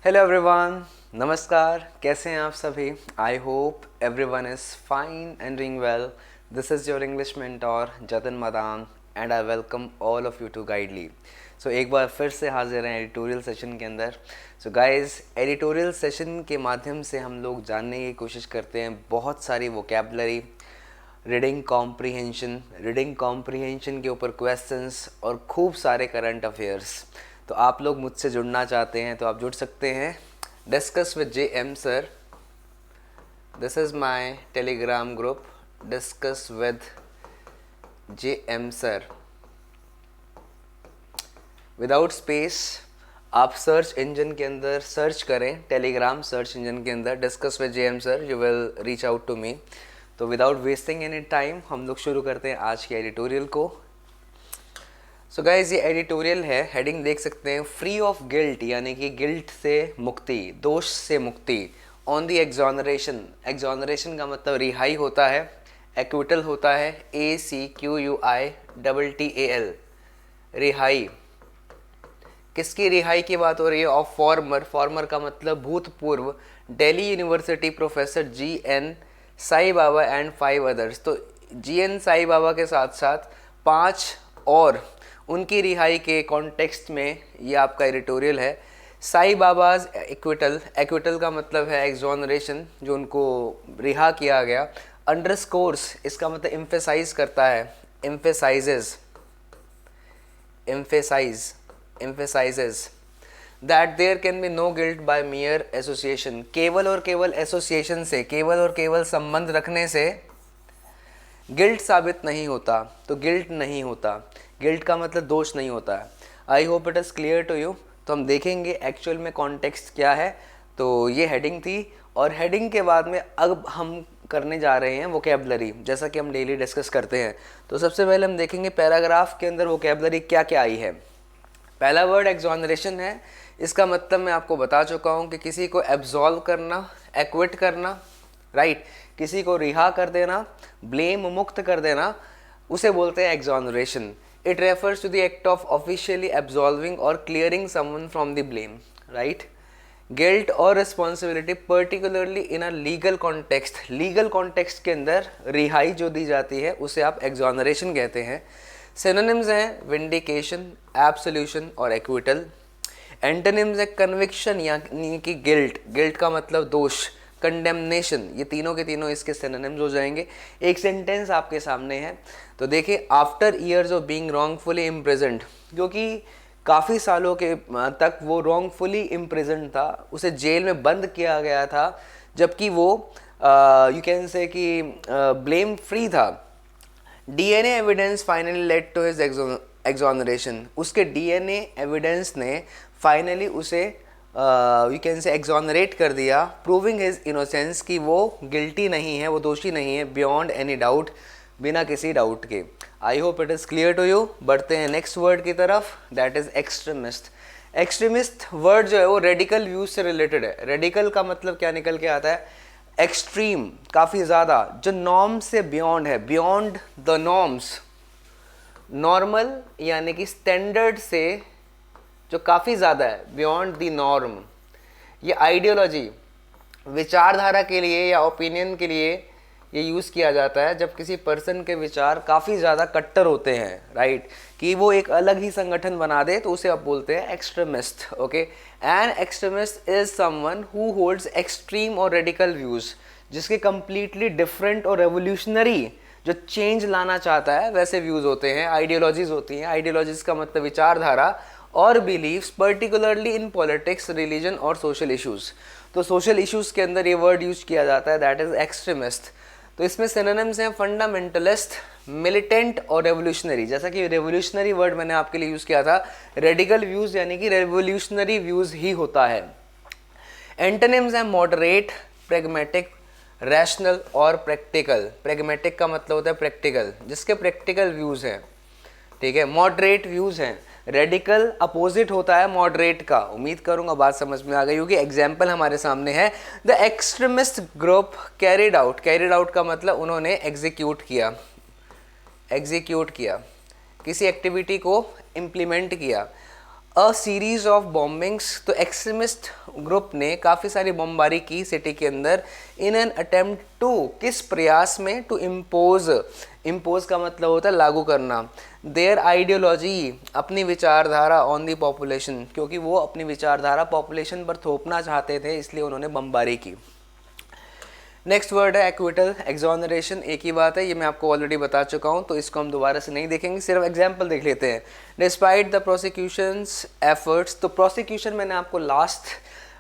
Hello everyone, नमस्कार। कैसे हैं आप सभी? I hope everyone is fine and doing well. This is your English mentor Jatan Madan and I welcome all of you to Guidely. So एक बार फिर से हाजिर हैं एडिटोरियल सेशन के अंदर। सो गाइस, एडिटोरियल सेशन के माध्यम से हम लोग जानने की कोशिश करते हैं बहुत सारी वोकैबुलरी, रीडिंग कॉम्प्रीहेंशन के ऊपर क्वेश्चंस और खूब सारे करंट अफेयर्स। तो आप लोग मुझसे जुड़ना चाहते हैं तो आप जुड़ सकते हैं। Discuss with J M sir, this is my Telegram group, discuss with J M sir without space. आप सर्च इंजन के अंदर सर्च करें, टेलीग्राम सर्च इंजन के अंदर discuss with J M sir, you will reach out to me. तो without wasting any time हम लोग शुरू करते हैं आज के एडिटोरियल को। सो गाइज, ये एडिटोरियल है, हेडिंग देख सकते हैं, फ्री ऑफ गिल्ट, यानी कि गिल्ट से मुक्ति, दोष से मुक्ति। ऑन द एग्जॉनरेशन, एग्जॉनरेशन का मतलब रिहाई होता है, एक्विटल होता है, ACQUITTAL, रिहाई। किसकी रिहाई की बात हो रही है? ऑफ फॉर्मर, फॉर्मर का मतलब भूतपूर्व Delhi university professor GN Sai Baba and 5 others. तो GN साई बाबा के साथ साथ 5 और उनकी रिहाई के कॉन्टेक्स्ट में ये आपका एडिटोरियल है। साई बाबाज एक्विटल, एक्विटल का मतलब है एक्सोनरेशन, जो उनको रिहा किया गया। अंडरस्कोर्स, इसका मतलब एम्फेसाइज करता है, emphasizes, emphasizes that there can be no guilt by mere association. केवल और केवल एसोसिएशन से, केवल और केवल संबंध रखने से गिल्ट साबित नहीं होता। तो गिल्ट नहीं होता, गिल्ट का मतलब दोष नहीं होता है। I hope it is clear to you. तो हम देखेंगे एक्चुअल में कॉन्टेक्स्ट क्या है। तो ये हेडिंग थी, और हेडिंग के बाद में अब हम करने जा रहे हैं वोकैबुलरी, जैसा कि हम डेली डिस्कस करते हैं। तो सबसे पहले हम देखेंगे पैराग्राफ के अंदर वोकैबुलरी क्या क्या आई है। पहला वर्ड एक्सोनरेशन है। इसका मतलब मैं आपको बता चुका हूँ कि किसी को एब्जॉल्व करना, एक्विट करना, राइट, किसी को रिहा कर देना, ब्लेम मुक्त कर देना, उसे बोलते हैं exoneration. It refers to the act of officially absolving और clearing someone from the blame, right. Guilt और responsibility particularly in a legal context, legal context के अंदर रिहाई जो दी जाती है उसे आप एक्सोनरेशन कहते हैं। सिनोनिम्स हैं विंडिकेशन, एब्सोल्यूशन और एक्विटल। एंटोनिम्स है कन्विक्शन यानी कि गिल्ट, गिल्ट का मतलब दोष, कंडेमनेशन, ये तीनों के तीनों इसके सिनोनिम्स हो जाएंगे। एक सेंटेंस आपके सामने है, तो देखिए, after years of being wrongfully imprisoned, क्योंकि काफ़ी सालों के तक वो रॉन्गफुली इम्प्रिजन्ड था, उसे जेल में बंद किया गया था, जबकि वो यू कैन से कि ब्लेम फ्री था। DNA evidence finally led to his exoneration, उसके DNA एविडेंस ने फाइनली उसे यू कैन से एक्सोनरेट कर दिया, प्रूविंग हिज इनोसेंस, कि वो गिल्टी नहीं है, वो दोषी नहीं है, बियॉन्ड एनी डाउट, बिना किसी डाउट के। I hope it is clear to you. बढ़ते हैं नेक्स्ट वर्ड की तरफ, that is extremist. Extremist word जो है वो रेडिकल व्यूज से रिलेटेड है। रेडिकल का मतलब क्या निकल के आता है? एक्सट्रीम, काफ़ी ज़्यादा, जो नॉर्म से बियॉन्ड है, बियॉन्ड द नॉर्म्स। नॉर्मल यानी कि स्टैंडर्ड से जो काफ़ी ज़्यादा है, बियॉन्ड द नॉर्म। ये आइडियोलॉजी, विचारधारा के लिए या ओपिनियन के लिए ये यूज़ किया जाता है जब किसी पर्सन के विचार काफ़ी ज़्यादा कट्टर होते हैं, राइट, कि वो एक अलग ही संगठन बना दे, तो उसे आप बोलते हैं extremist. Okay, an extremist is someone who holds extreme और रेडिकल व्यूज़, जिसके कंप्लीटली डिफरेंट और रेवोल्यूशनरी, जो चेंज लाना चाहता है, वैसे व्यूज़ होते हैं, आइडियोलॉजीज होती हैं। आइडियोलॉजीज का मतलब विचारधारा और beliefs, particularly in politics, religion और सोशल इश्यूज़। तो सोशल इश्यूज़ के अंदर ये वर्ड यूज किया जाता है, दैट इज़ एक्सट्रीमिस्ट। तो इसमें सिनोनिम्स हैं फंडामेंटलिस्ट, मिलिटेंट और रेवोल्यूशनरी। जैसा कि रेवोल्यूशनरी वर्ड मैंने आपके लिए यूज़ किया था, रेडिकल व्यूज़ यानी कि रेवोल्यूशनरी व्यूज़ ही होता है। एंटोनिम्स हैं मॉडरेट, प्रेगमेटिक, रैशनल और प्रैक्टिकल। प्रेगमेटिक का मतलब होता है प्रैक्टिकल, जिसके प्रैक्टिकल व्यूज़ हैं, ठीक है। मॉडरेट व्यूज़ हैं। रेडिकल अपोजिट होता है मॉडरेट का। उम्मीद करूंगा बात समझ में आ गई होगी। एग्जाम्पल हमारे सामने है, the extremist group carried out. Carried out का मतलब उन्होंने एग्जीक्यूट किया, एग्जीक्यूट किया, किसी एक्टिविटी को इम्प्लीमेंट किया। अ सीरीज ऑफ बॉम्बिंग्स, तो एक्सट्रीमिस्ट ग्रुप ने काफ़ी सारी बमबारी की सिटी के अंदर इन एन अटेम्प्ट टू, किस प्रयास में, टू इम्पोज, इम्पोज का मतलब होता है लागू करना, देयर आइडियोलॉजी, अपनी विचारधारा ऑन दी पॉपुलेशन, क्योंकि वो अपनी विचारधारा पॉपुलेशन पर थोपना चाहते थे इसलिए उन्होंने बमबारी की। नेक्स्ट वर्ड है एक्विटल, एक्सोनरेशन, एक ही बात है, ये मैं आपको ऑलरेडी बता चुका हूँ तो इसको हम दोबारा से नहीं देखेंगे, सिर्फ एग्जाम्पल देख लेते हैं। डिस्पाइट द प्रोसिक्यूशंस एफर्ट्स, तो प्रोसिक्यूशन मैंने आपको लास्ट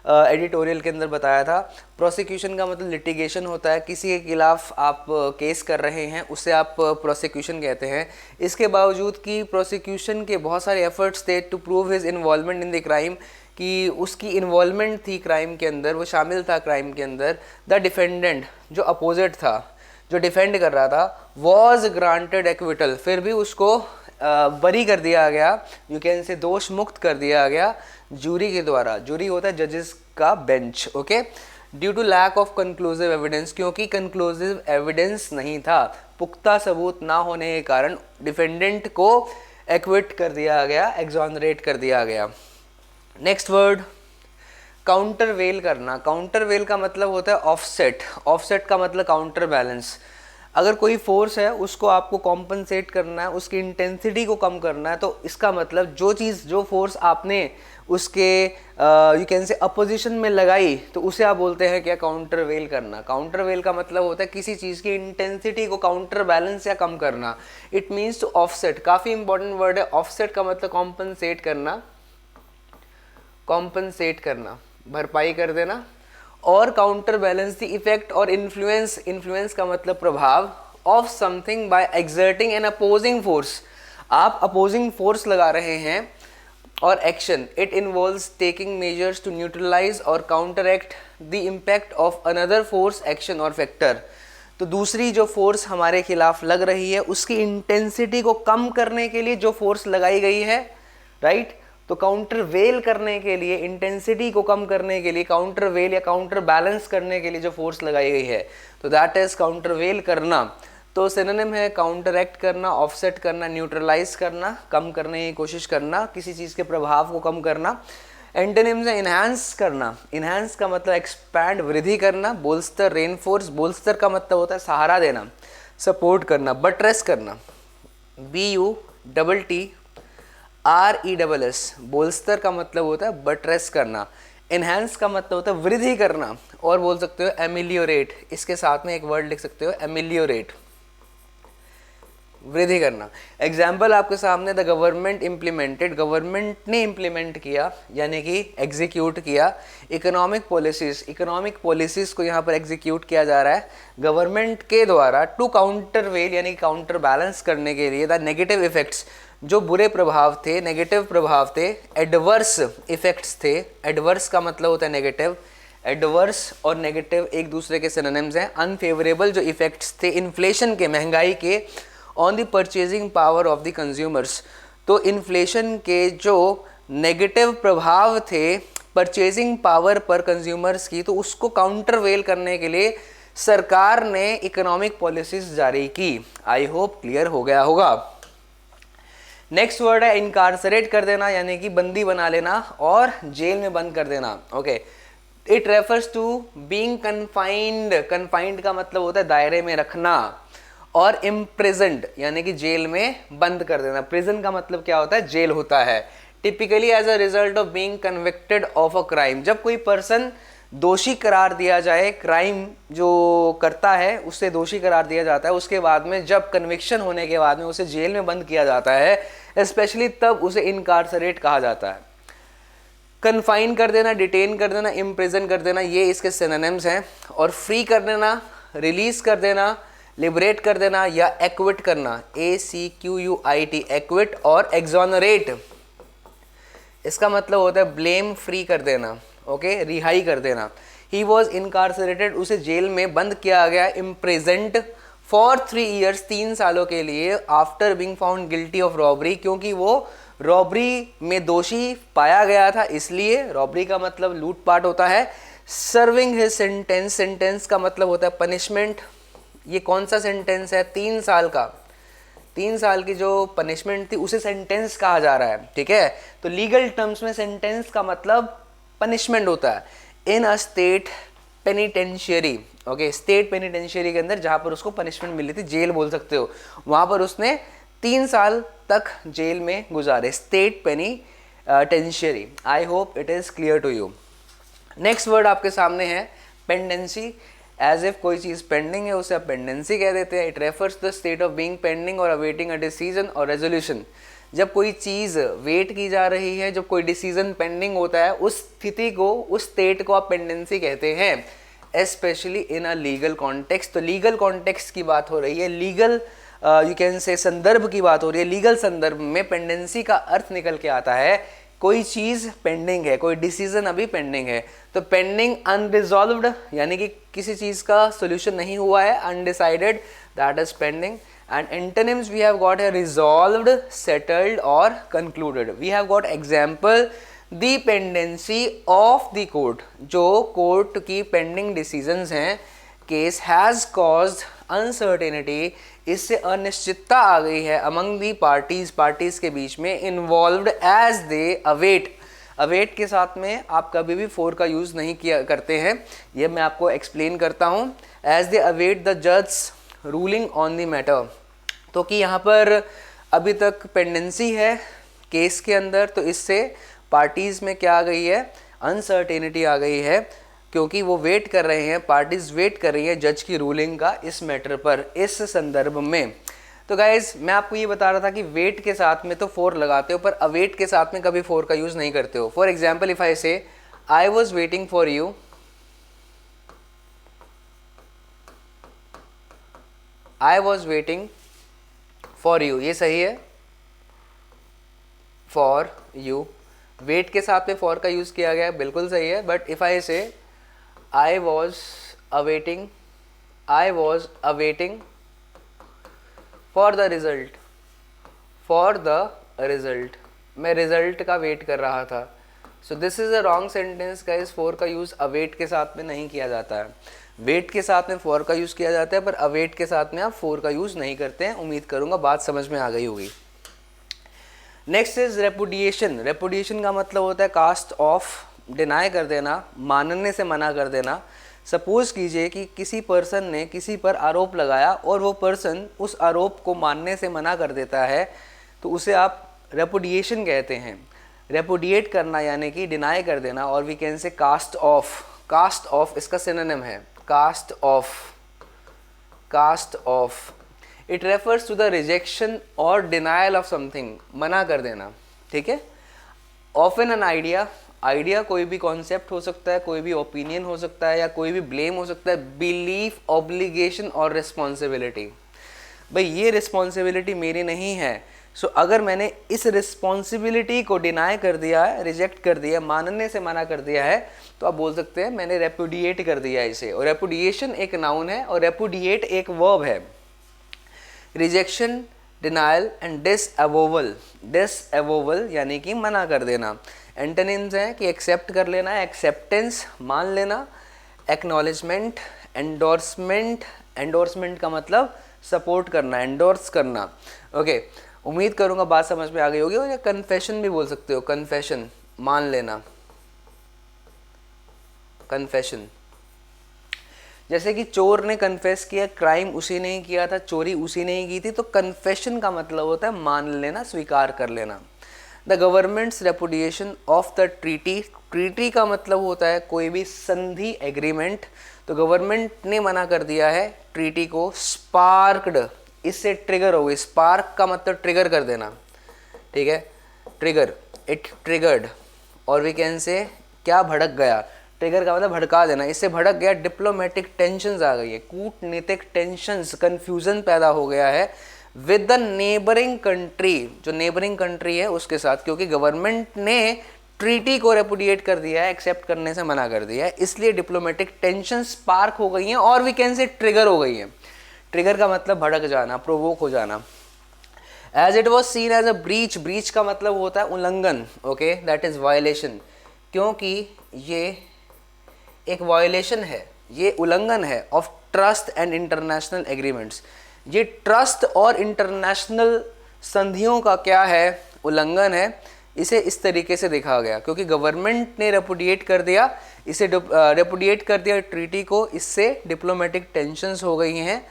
एडिटोरियल के अंदर बताया था। प्रोसिक्यूशन का मतलब लिटिगेशन होता है, किसी के खिलाफ आप केस कर रहे हैं उसे आप प्रोसिक्यूशन कहते हैं। इसके बावजूद कि प्रोसिक्यूशन के बहुत सारे एफर्ट्स थे to prove his involvement in the crime, कि उसकी इन्वॉल्वमेंट थी क्राइम के अंदर, वो शामिल था क्राइम के अंदर। द डिफेंडेंट, जो अपोजिट था, जो डिफेंड कर रहा था, वॉज ग्रांटेड एक्विटल, फिर भी उसको बरी कर दिया गया, यू कैन से दोष मुक्त कर दिया गया जूरी के द्वारा। जूरी होता है जजेस का bench, okay. Due to lack of conclusive evidence, क्योंकि कंक्लूसिव एविडेंस नहीं था, पुख्ता सबूत ना होने के कारण डिफेंडेंट को एक्विट कर दिया गया, एक्सोनरेट कर दिया गया। नेक्स्ट वर्ड काउंटर वेल करना। काउंटर वेल का मतलब होता है ऑफसेट, ऑफसेट का मतलब काउंटर बैलेंस। अगर कोई फोर्स है उसको आपको कॉम्पनसेट करना है, उसकी इंटेंसिटी को कम करना है, तो इसका मतलब जो चीज़, जो फोर्स आपने उसके यू कैन से अपोजिशन में लगाई तो उसे आप बोलते हैं क्या, काउंटर वेल करना। काउंटर वेल का मतलब होता है किसी चीज़ की इंटेंसिटी को काउंटर बैलेंस या कम करना। इट मीन्स टू ऑफसेट, काफ़ी इंपॉर्टेंट वर्ड है। ऑफसेट का मतलब कॉम्पनसेट करना, कॉम्पनसेट करना, भरपाई कर देना। और काउंटर बैलेंस द इफेक्ट और इन्फ्लुएंस, इन्फ्लुएंस का मतलब प्रभाव, of something by exerting an opposing force, आप अपोजिंग फोर्स लगा रहे हैं। और action, it involves taking measures to neutralize और counteract the impact of another force, action और फैक्टर। तो दूसरी जो फोर्स हमारे खिलाफ लग रही है उसकी इंटेंसिटी को कम करने के लिए जो फोर्स लगाई गई है, राइट, तो काउंटर वेल करने के लिए, इंटेंसिटी को कम करने के लिए, काउंटर वेल या काउंटर बैलेंस करने के लिए जो फोर्स लगाई गई है, तो दैट इज काउंटर वेल करना। तो सिनोनिम है काउंटरएक्ट करना, ऑफसेट करना, न्यूट्रलाइज करना, कम करने की कोशिश करना, किसी चीज़ के प्रभाव को कम करना। एंटोनिम्स है इनहैंस करना, इनहैंस का मतलब एक्सपैंड, वृद्धि करना। बोल्स्टर, रेनफोर्स, बोल्स्टर का मतलब होता है सहारा देना, सपोर्ट करना। बट्रेस करना, BUTTRESS, बोल्स्टर का मतलब होता है बट्रेस करना। एनहांस का मतलब होता है वृद्धि करना। और बोल सकते हो एमिलियोरेट, इसके साथ में एक वर्ड लिख सकते हो एमिलियोरेट, वृद्धि करना। एग्जाम्पल आपके सामने, द गवर्नमेंट इम्प्लीमेंटेड, गवर्नमेंट ने इम्प्लीमेंट किया यानी कि एग्जीक्यूट किया। इकोनॉमिक पॉलिसीज, इकोनॉमिक पॉलिसीज को यहाँ पर एग्जीक्यूट किया जा रहा है गवर्नमेंट के द्वारा, टू काउंटर वेल यानी कि काउंटर बैलेंस करने के लिए द नेगेटिव इफेक्ट्स, जो बुरे प्रभाव थे, नेगेटिव प्रभाव थे, एडवर्स इफेक्ट्स थे। एडवर्स का मतलब होता है नेगेटिव, एडवर्स और नेगेटिव एक दूसरे के सिनोनिम्स हैं। अनफेवरेबल जो इफेक्ट्स थे इन्फ्लेशन के, महंगाई के, on the purchasing power of the consumers, तो इन्फ्लेशन के जो नेगेटिव प्रभाव थे परचेजिंग पावर पर कंज्यूमर्स की, तो उसको काउंटर वेल करने के लिए सरकार ने इकोनॉमिक पॉलिसीज जारी की। आई होप क्लियर हो गया होगा। नेक्स्ट वर्ड है इनकारसरेट कर देना यानी कि बंदी बना लेना और जेल में बंद कर देना, okay. It refers to being confined, confined का मतलब होता है दायरे में रखना, और इम्प्रिजन्ड यानी कि जेल में बंद कर देना। प्रिजन का मतलब क्या होता है, जेल होता है। Typically as a result of being convicted of a crime, जब कोई पर्सन दोषी करार दिया जाए, क्राइम जो करता है उससे दोषी करार दिया जाता है, उसके बाद में जब कन्विक्शन होने के बाद में उसे जेल में बंद किया जाता है, स्पेशली तब उसे इनकारसरेट कहा जाता है। कन्फाइन कर देना, डिटेन कर देना, इम्प्रिजन कर देना, ये इसके सिनोनिम्स हैं। और फ्री कर देना, रिलीज कर देना, लिबरेट कर देना या एक्विट करना, ACQUIT, एक्विट। और एक्सोनरेट इसका मतलब होता है ब्लेम फ्री कर देना, ओके, रिहाई कर देना। ही वॉज इनकारसरेटेड, उसे जेल में बंद किया गया, इम्प्रिजेंट फॉर 3 years, 3 सालों के लिए, after being found guilty of robbery, क्योंकि वो रॉबरी में दोषी पाया गया था, इसलिए। रॉबरी का मतलब लूटपाट होता है। सर्विंग हिज सेंटेंस, सेंटेंस का मतलब होता है पनिशमेंट। ये कौन सा सेंटेंस है, 3 साल का, 3 साल की जो पनिशमेंट थी उसे सेंटेंस कहा जा रहा है, ठीक है। तो लीगल टर्म्स में सेंटेंस का मतलब पनिशमेंट होता है। इन a state penitentiary, okay, state penitentiary के अंदर जहाँ पर उसको पनिशमेंट मिली थी, जेल बोल सकते हो, वहाँ पर उसने 3 साल तक जेल में गुजारे, state penitentiary. I hope it is clear to you. Next word आपके सामने है पेंडेंसी। एज इफ कोई चीज़ पेंडिंग है उसे आप पेंडेंसी कह देते हैं। It refers the state of being pending और अवेटिंग अ डिसीजन और रेजोल्यूशन। जब कोई चीज़ वेट की जा रही है, जब कोई डिसीजन पेंडिंग होता है, उस स्थिति को, उस स्टेट को आप पेंडेंसी कहते हैं। Specially in a legal context. तो लीगल कॉन्टेक्स्ट की बात हो रही है, लीगल यू कैन से संदर्भ की बात हो रही है। लीगल संदर्भ में पेंडेंसी का अर्थ निकल के आता है कोई चीज़ पेंडिंग है, कोई डिसीजन अभी पेंडिंग है। तो पेंडिंग अनरिजॉल्व्ड यानी कि किसी चीज़ का सोल्यूशन नहीं हुआ है, undecided, that is pending. And antonyms we have got a resolved, settled or concluded. We have got example the pendency of the court. जो कोर्ट की पेंडिंग डिसीजंस हैं, केस हैज़ caused uncertainty, इससे अनिश्चितता आ गई है among the parties, पार्टीज के बीच में, involved as they await. Await के साथ में आप कभी भी फोर का यूज़ नहीं किया करते हैं, ये मैं आपको एक्सप्लेन करता हूँ। एज दे अवेट द जज रूलिंग ऑन द मैटर। तो कि यहाँ पर अभी तक पेंडेंसी है केस के अंदर, तो इससे पार्टीज़ में क्या आ गई है, अनसर्टेनिटी आ गई है, क्योंकि वो वेट कर रहे हैं, पार्टीज़ वेट कर रही है जज की रूलिंग का इस मैटर पर, इस संदर्भ में। तो गाइज मैं आपको ये बता रहा था कि वेट के साथ में तो फोर लगाते हो, पर अवेट के साथ में कभी फोर का यूज़ नहीं करते हो। फॉर एग्जाम्पल इफ आई से I was waiting for you, I was waiting for you, ये सही है, फॉर यू, वेट के साथ में फॉर का यूज़ किया गया है, बिल्कुल सही है। बट इफ आई से I was awaiting, I was awaiting for the result, for the result, मैं रिजल्ट का वेट कर रहा था। So this is a wrong sentence guys. For का यूज़ अवेट के साथ में नहीं किया जाता है, वेट के साथ में फॉर का यूज़ किया जाता है, पर अवेट के साथ में आप फोर का यूज़ नहीं करते हैं। उम्मीद करूँगा बात समझ में आ गई होगी। Next is repudiation. रेपुडिएशन का मतलब होता है कास्ट ऑफ, डिनाई कर देना, मानने से मना कर देना। सपोज कीजिए कि किसी पर्सन ने किसी पर आरोप लगाया और वो पर्सन उस आरोप को मानने से मना कर देता है, तो उसे आप रेपुडिएशन कहते हैं। रेपुडिएट करना यानी कि डिनाई कर देना, और we can say cast off. Cast off इसका सिनोनिम है cast off, cast off. It refers to the rejection और डिनायल ऑफ समथिंग, मना कर देना, ठीक है। ऑफन एन आइडिया, आइडिया कोई भी कॉन्सेप्ट हो सकता है, कोई भी ओपिनियन हो सकता है, या कोई भी ब्लेम हो सकता है। बिलीफ, ऑब्लिगेशन और रिस्पॉन्सिबिलिटी, भाई ये रिस्पॉन्सिबिलिटी मेरी नहीं है, सो अगर मैंने इस रिस्पॉन्सिबिलिटी को डिनाई कर दिया है, रिजेक्ट कर दिया, मानने से मना कर दिया है, तो आप बोल सकते हैं मैंने रेपुडिएट कर दिया इसे। और रेपुडिएशन एक नाउन है और रेपुडिएट एक वर्ब है। Rejection, denial and disavowal. Disavowal यानी कि मना कर देना। एंटोनिम्स हैं कि एक्सेप्ट कर लेना, एक्सेप्टेंस मान लेना, एक्नॉलेजमेंट, एंडोर्समेंट, एंडोर्समेंट का मतलब सपोर्ट करना, एंडोर्स करना, ओके। उम्मीद करूंगा बात समझ में आ गई होगी। और या कन्फेशन भी बोल सकते हो, कन्फेशन मान लेना, कन्फेशन। जैसे कि चोर ने कन्फेस किया, क्राइम उसी ने ही किया था, चोरी उसी ने ही की थी, तो कन्फेशन का मतलब होता है मान लेना, स्वीकार कर लेना। The government's repudiation of the treaty, treaty का मतलब होता है कोई भी संधि, एग्रीमेंट, तो गवर्नमेंट ने मना कर दिया है ट्रीटी को। स्पार्क्ड, इससे ट्रिगर हो गई, स्पार्क का मतलब ट्रिगर कर देना, ठीक है, ट्रिगर, इट ट्रिगर्ड। और वी कैन से क्या, भड़क गया, ट्रिगर का मतलब भड़का देना, इससे भड़क गया। डिप्लोमेटिक टेंशंस आ गई है, कूटनीतिक टेंशंस, कंफ्यूजन पैदा हो गया है विद द नेबरिंग कंट्री, जो नेबरिंग कंट्री है उसके साथ, क्योंकि गवर्नमेंट ने ट्रीटी को रेपुडिएट कर दिया है, एक्सेप्ट करने से मना कर दिया है, इसलिए डिप्लोमेटिक टेंशन स्पार्क हो गई हैं और वी कैन से ट्रिगर हो गई हैं। ट्रिगर का मतलब भड़क जाना, प्रोवोक हो जाना। As it was seen as a breach, breach का मतलब होता है उल्लंघन, ओके, दैट इज वायलेशन, क्योंकि ये एक वायलेशन है, ये उल्लंघन है of trust and international agreements, ये ट्रस्ट और इंटरनेशनल संधियों का क्या है, उल्लंघन है। इसे इस तरीके से देखा गया क्योंकि गवर्नमेंट ने रेपुडिएट कर दिया, इसे रेपुडिएट कर दिया ट्रीटी को, इससे डिप्लोमेटिक टेंशन्स हो गई हैं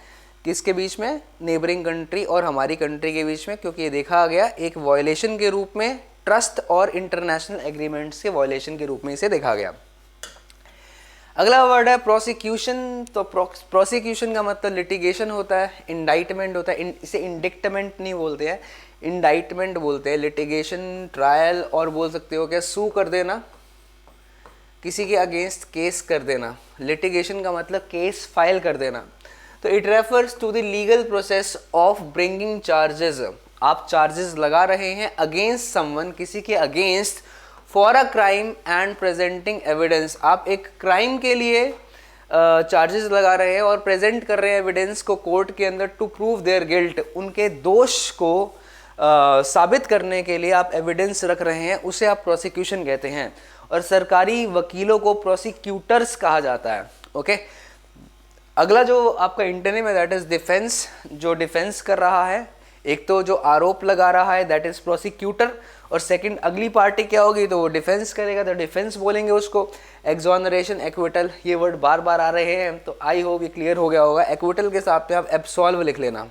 किसके बीच में, नेबरिंग कंट्री और हमारी कंट्री के बीच में, क्योंकि ये देखा गया एक वायलेशन के रूप में, ट्रस्ट और इंटरनेशनल एग्रीमेंट्स के वायलेशन के रूप में इसे देखा गया। अगला वर्ड है प्रोसिक्यूशन। तो प्रोसिक्यूशन का मतलब लिटिगेशन होता है, इंडाइटमेंट होता है, इसे इंडिक्टमेंट नहीं बोलते हैं, इंडाइटमेंट बोलते हैं। लिटिगेशन, ट्रायल, और बोल सकते हो क्या सू कर देना, किसी के अगेंस्ट केस कर देना। लिटिगेशन का मतलब केस फाइल कर देना। तो it refers to the legal process of bringing charges. आप चार्जेस लगा रहे हैं अगेंस्ट समवन, किसी के against, for a crime and presenting evidence. आप एक क्राइम के लिए चार्जेस लगा रहे हैं और प्रेजेंट कर रहे हैं एविडेंस को कोर्ट के अंदर टू प्रूव देयर गिल्ट। उनके दोष को साबित करने के लिए आप एविडेंस रख रहे हैं, उसे आप प्रोसिक्यूशन कहते हैं। और सरकारी वकीलों को प्रोसिक्यूटर्स कहा जाता है। ओके, अगला जो आपका इंटरनेम है दैट इज डिफेंस, जो डिफेंस कर रहा है। एक तो जो आरोप लगा रहा है दैट इज प्रोसिक्यूटर, और सेकंड अगली पार्टी क्या होगी तो वो डिफेंस करेगा, तो डिफेंस बोलेंगे उसको। एक्सोनरेशन, एक्विटल, ये वर्ड बार बार आ रहे हैं, तो आई होप ये क्लियर हो गया होगा। एक्विटल के साथ में आप एब्सॉल्व लिख लेना।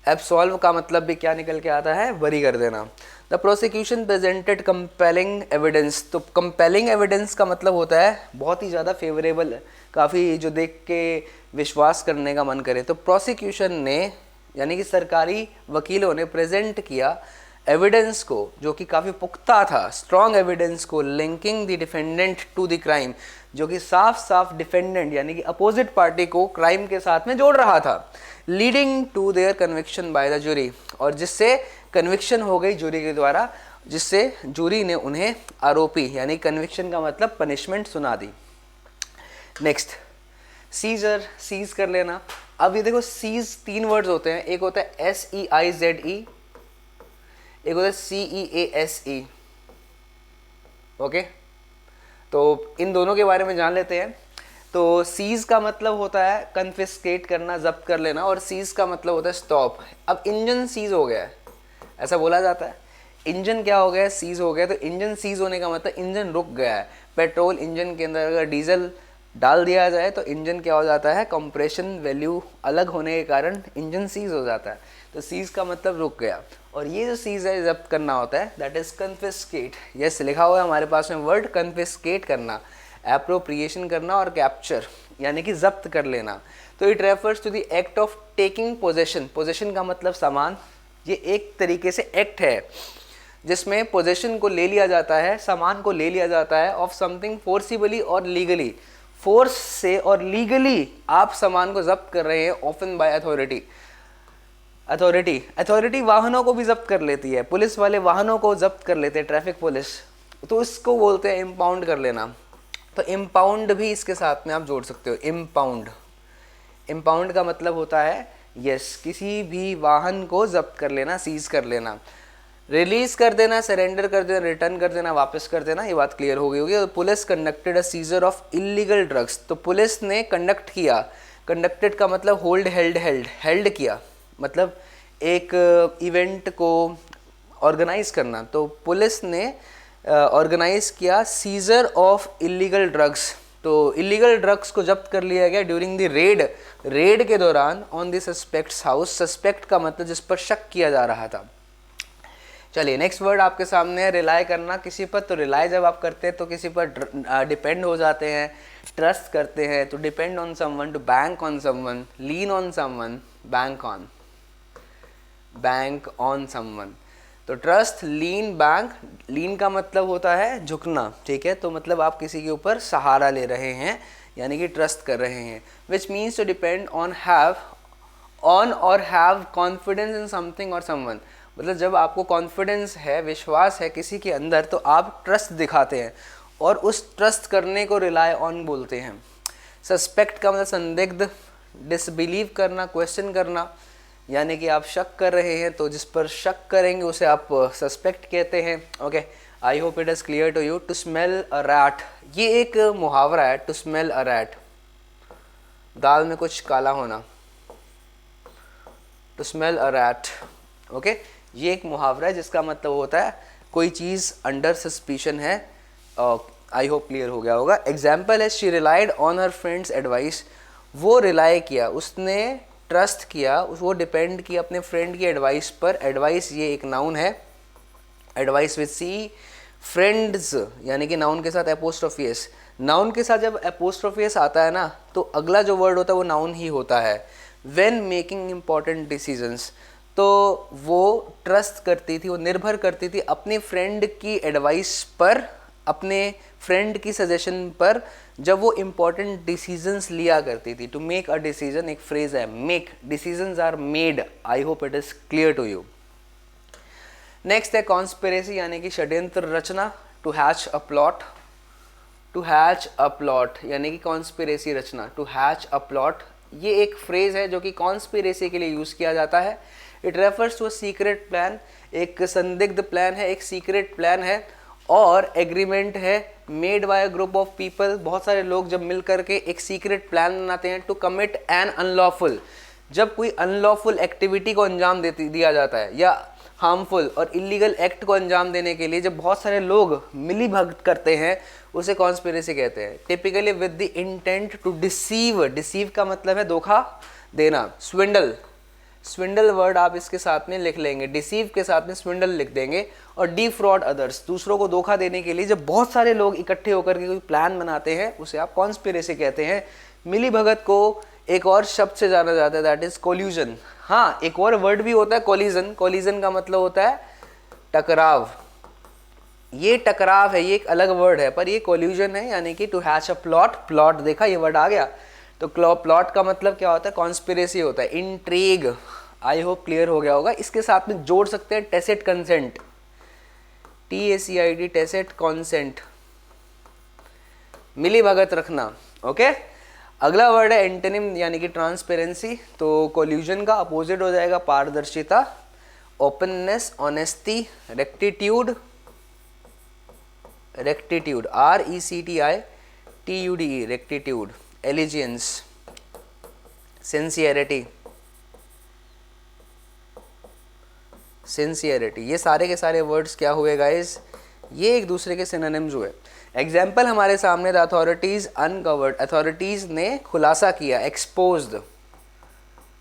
एब्सॉल्व का मतलब भी क्या निकल के आता है, बरी कर देना। The prosecution presented compelling evidence. तो कंपेलिंग एविडेंस का मतलब होता है बहुत ही ज़्यादा फेवरेबल, काफ़ी जो देख के विश्वास करने का मन करे। तो प्रोसिक्यूशन ने यानी कि सरकारी वकीलों ने प्रेजेंट किया एविडेंस को जो कि काफ़ी पुख्ता था, स्ट्रॉन्ग एविडेंस को, linking the defendant to the crime, जो कि साफ साफ डिफेंडेंट यानी कि अपोजिट पार्टी को क्राइम के साथ में जोड़ रहा था, leading to their conviction by the jury, और जिससे कन्विक्शन हो गई जूरी के द्वारा, जिससे जूरी ने उन्हें आरोपी यानी कन्विक्शन का मतलब पनिशमेंट सुना दी। नेक्स्ट सीजर, सीज कर लेना। अब ये देखो सीज तीन वर्ड्स होते हैं, एक होता है SEIZE, एक होता है CEASE। ओके, तो इन दोनों के बारे में जान लेते हैं। तो सीज का मतलब होता है कन्फिस्केट करना, जब्त कर लेना, और सीज का मतलब होता है स्टॉप। अब इंजन सीज हो गया है, ऐसा बोला जाता है। इंजन क्या हो गया है, सीज हो गया। तो इंजन सीज होने का मतलब इंजन रुक गया है। पेट्रोल इंजन के अंदर अगर डीजल डाल दिया जाए तो इंजन क्या हो जाता है, कंप्रेशन वैल्यू अलग होने के कारण इंजन सीज हो जाता है। तो सीज का मतलब रुक गया, और ये जो सीज है जब्त करना होता है दैट इज कन्फिस्केट। यस, लिखा हुआ है हमारे पास में वर्ड कन्फिस्केट करना, एप्रोप्रिएशन करना और कैप्चर यानी कि जब्त कर लेना। तो it refers to the act of taking possession. Possession का मतलब सामान, ये एक तरीके से एक्ट है जिसमें पोजेशन को ले लिया जाता है, सामान को ले लिया जाता है, ऑफ समथिंग फोर्सिबली और लीगली। फोर्स से और लीगली आप सामान को जब्त कर रहे हैं, ऑफन बाय अथॉरिटी। अथॉरिटी वाहनों को भी जब्त कर लेती है, पुलिस वाले वाहनों को जब्त कर लेते हैं, ट्रैफिक पुलिस, तो इसको बोलते हैं इम्पाउंड कर लेना। तो इम्पाउंड भी इसके साथ में आप जोड़ सकते हो, इम्पाउंड। इम्पाउंड का मतलब होता है यस, किसी भी वाहन को जब्त कर लेना, सीज कर लेना। रिलीज कर देना, सरेंडर कर देना, रिटर्न कर देना, वापस कर देना, ये बात क्लियर हो गई होगी। Police conducted a seizure of illegal drugs. तो पुलिस ने कंडक्ट किया, कंडक्टेड का मतलब होल्ड, हेल्ड किया, मतलब एक इवेंट को ऑर्गेनाइज करना। तो पुलिस ने ऑर्गेनाइज किया सीजर ऑफ इलीगल ड्रग्स। तो इलीगल ड्रग्स को जब्त कर लिया गया ड्यूरिंग द रेड के दौरान on the suspects house. Suspect का मतलब जिस पर शक किया जा रहा था। चलिए नेक्स्ट वर्ड आपके सामने है रिलाई करना किसी पर। तो रिलाई जब आप करते हैं तो किसी पर डिपेंड हो जाते हैं, ट्रस्ट करते हैं। तो depend on someone, to bank on someone, lean on someone, bank on someone. तो ट्रस्ट, लीन, बैंक। लीन का मतलब होता है झुकना, ठीक है। तो मतलब आप किसी के ऊपर सहारा ले रहे हैं यानी कि ट्रस्ट कर रहे हैं। Which means to depend on, have on और हैव कॉन्फिडेंस इन समथिंग और समवन। मतलब जब आपको कॉन्फिडेंस है, विश्वास है किसी के अंदर, तो आप ट्रस्ट दिखाते हैं और उस ट्रस्ट करने को रिलाई ऑन बोलते हैं। सस्पेक्ट का मतलब संदिग्ध, डिसबिलीव करना, क्वेश्चन करना, यानी कि आप शक कर रहे हैं तो जिस पर शक करेंगे उसे आप सस्पेक्ट कहते हैं। Okay, I hope it is clear to you. To smell a rat, ये एक मुहावरा है, टू स्मेल अ रैट, दाल में कुछ काला होना। To smell a rat. Okay, ये एक मुहावरा है जिसका मतलब होता है कोई चीज़ अंडर सस्पिशन है। आई होप क्लियर हो गया होगा। एग्जाम्पल है she relied on her friends advice, वो रिलाई किया, उसने ट्रस्ट किया, वो डिपेंड किया अपने फ्रेंड की एडवाइस पर। एडवाइस ये एक नाउन है, एडवाइस विद सी। फ्रेंड्स यानी कि नाउन के साथ एपोस्ट्रोफी एस। नाउन के साथ जब एपोस्ट्रोफी एस आता है ना तो अगला जो वर्ड होता है वो नाउन ही होता है। व्हेन मेकिंग इंपॉर्टेंट डिसीजंस, तो वो ट्रस्ट करती थी, वो निर्भर करती थी अपनी फ्रेंड की एडवाइस पर, अपने फ्रेंड की सजेशन पर, जब वो इम्पॉर्टेंट डिसीजंस लिया करती थी। टू मेक अ डिसीजन एक फ्रेज है, make decisions are made. I hope it is clear to you. Next है कॉन्स्पिरेसी यानी कि षड्यंत्र रचना। To hatch a plot, to hatch a plot यानी कि कॉन्स्पिरेसी रचना। टू हैच अ प्लॉट ये एक फ्रेज है जो कि कॉन्स्पिरेसी के लिए यूज़ किया जाता है। It refers to a secret plan, एक संदिग्ध प्लान है, एक सीक्रेट प्लान है और एग्रीमेंट है made by a group of people. बहुत सारे लोग जब मिल करके एक सीक्रेट प्लान बनाते हैं। टू कमिट एन अनलॉफुल, जब कोई अनलॉफुल एक्टिविटी को अंजाम दिया जाता है या हार्मफुल और इलीगल एक्ट को अंजाम देने के लिए जब बहुत सारे लोग मिली भगत करते हैं उसे कॉन्स्पिरेसी कहते हैं। Typically with the intent to deceive, deceive का मतलब है धोखा देना। स्विंडल, स्विंडल वर्ड आप इसके साथ में लिख लेंगे, डिसीव के साथ में स्विंडल लिख देंगे। और डिफ्रॉड अदर्स, दूसरों को धोखा देने के लिए जब बहुत सारे लोग इकट्ठे होकर के कोई प्लान बनाते हैं उसे आप कॉन्स्पिरेसी कहते हैं। मिली भगत को एक और शब्द से जाना जाता है, दैट इज कोल्यूजन। हाँ, एक और वर्ड भी होता है कोलिजन। कोलिजन का मतलब होता है टकराव। ये टकराव है, ये एक अलग वर्ड है, पर ये कोल्यूजन है यानी कि to hatch a plot. Plot देखा, ये वर्ड आ गया। तो प्लॉट का मतलब क्या होता है? कॉन्स्पिरेसी होता है, इंट्रिग। आई होप क्लियर हो गया होगा। इसके साथ में जोड़ सकते हैं tacit consent, TACID, tacit consent, मिली भगत रखना। ओके, अगला वर्ड है एंटोनिम यानी कि ट्रांसपेरेंसी। तो कोल्यूजन का अपोजिट हो जाएगा पारदर्शिता, openness, honesty, rectitude, rectitude RECTITUDE, rectitude, allegiance, sincerity, sincerity. ये सारे के सारे वर्ड्स क्या हुए गाइस? ये एक दूसरे के सिनोनिम्स हुए। एग्जाम्पल हमारे सामने, द अथॉरिटीज अनकवर्ड, अथॉरिटीज ने खुलासा किया, एक्सपोज्ड।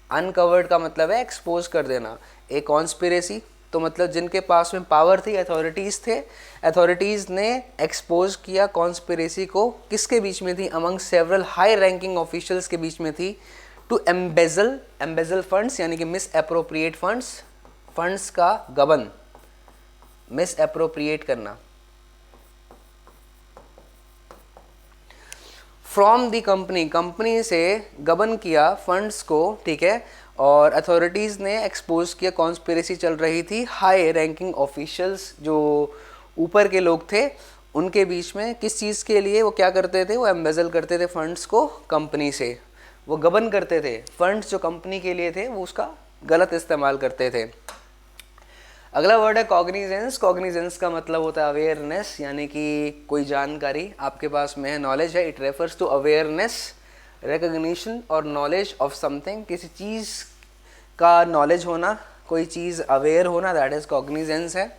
अनकवर्ड का मतलब है एक्सपोज कर देना। एक कॉन्स्पिरेसी तो मतलब जिनके पास में पावर थी, अथॉरिटीज थे, अथॉरिटीज ने एक्सपोज किया कॉन्स्पिरेसी को। किसके बीच में थी? Among several high ranking officials के बीच में थी। टू एम्बेजल, एम्बेजल फंड्स यानी कि मिस एप्रोप्रिएट फंड्स, फंड्स का गबन, मिस एप्रोप्रिएट करना। फ्रॉम दी कंपनी, कंपनी से गबन किया फंड्स को, ठीक है। और अथॉरिटीज़ ने एक्सपोज किया, कॉन्स्पिरेसी चल रही थी हाई रैंकिंग ऑफिशियल्स, जो ऊपर के लोग थे, उनके बीच में। किस चीज़ के लिए वो क्या करते थे? वो एम्बेजल करते थे फंड्स को कंपनी से, वो गबन करते थे। फंड्स जो कंपनी के लिए थे वो उसका गलत इस्तेमाल करते थे। अगला वर्ड है कॉग्निजेंस। कॉग्निजेंस का मतलब होता है अवेयरनेस यानी कि कोई जानकारी आपके पास में है, नॉलेज है। It refers to awareness, recognition और नॉलेज ऑफ समथिंग, किसी चीज़ का नॉलेज होना, कोई चीज़ अवेयर होना, दैट इज कॉग्निजेंस है।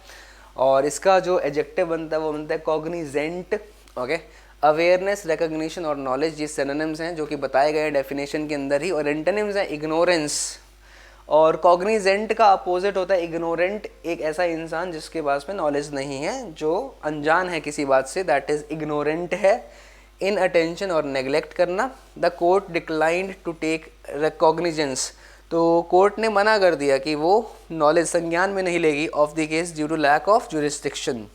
और इसका जो एडजेक्टिव बनता है वो बनता है कॉग्निजेंट। ओके, अवेयरनेस, रिकग्निशन और नॉलेज ये सिनोनिम्स हैं जो कि बताए गए हैं डेफिनेशन के अंदर ही। और एंटोनिम्स हैं इग्नोरेंस और कॉग्निजेंट का अपोजिट होता है इग्नोरेंट, एक ऐसा इंसान जिसके पास में नॉलेज नहीं है, जो अनजान है किसी बात से, दैट इज इग्नोरेंट है। इन अटेंशन और नेग्लेक्ट करना। The court declined to take cognizance, तो कोर्ट ने मना कर दिया कि वो नॉलेज संज्ञान में नहीं लेगी of the case due to lack of jurisdiction,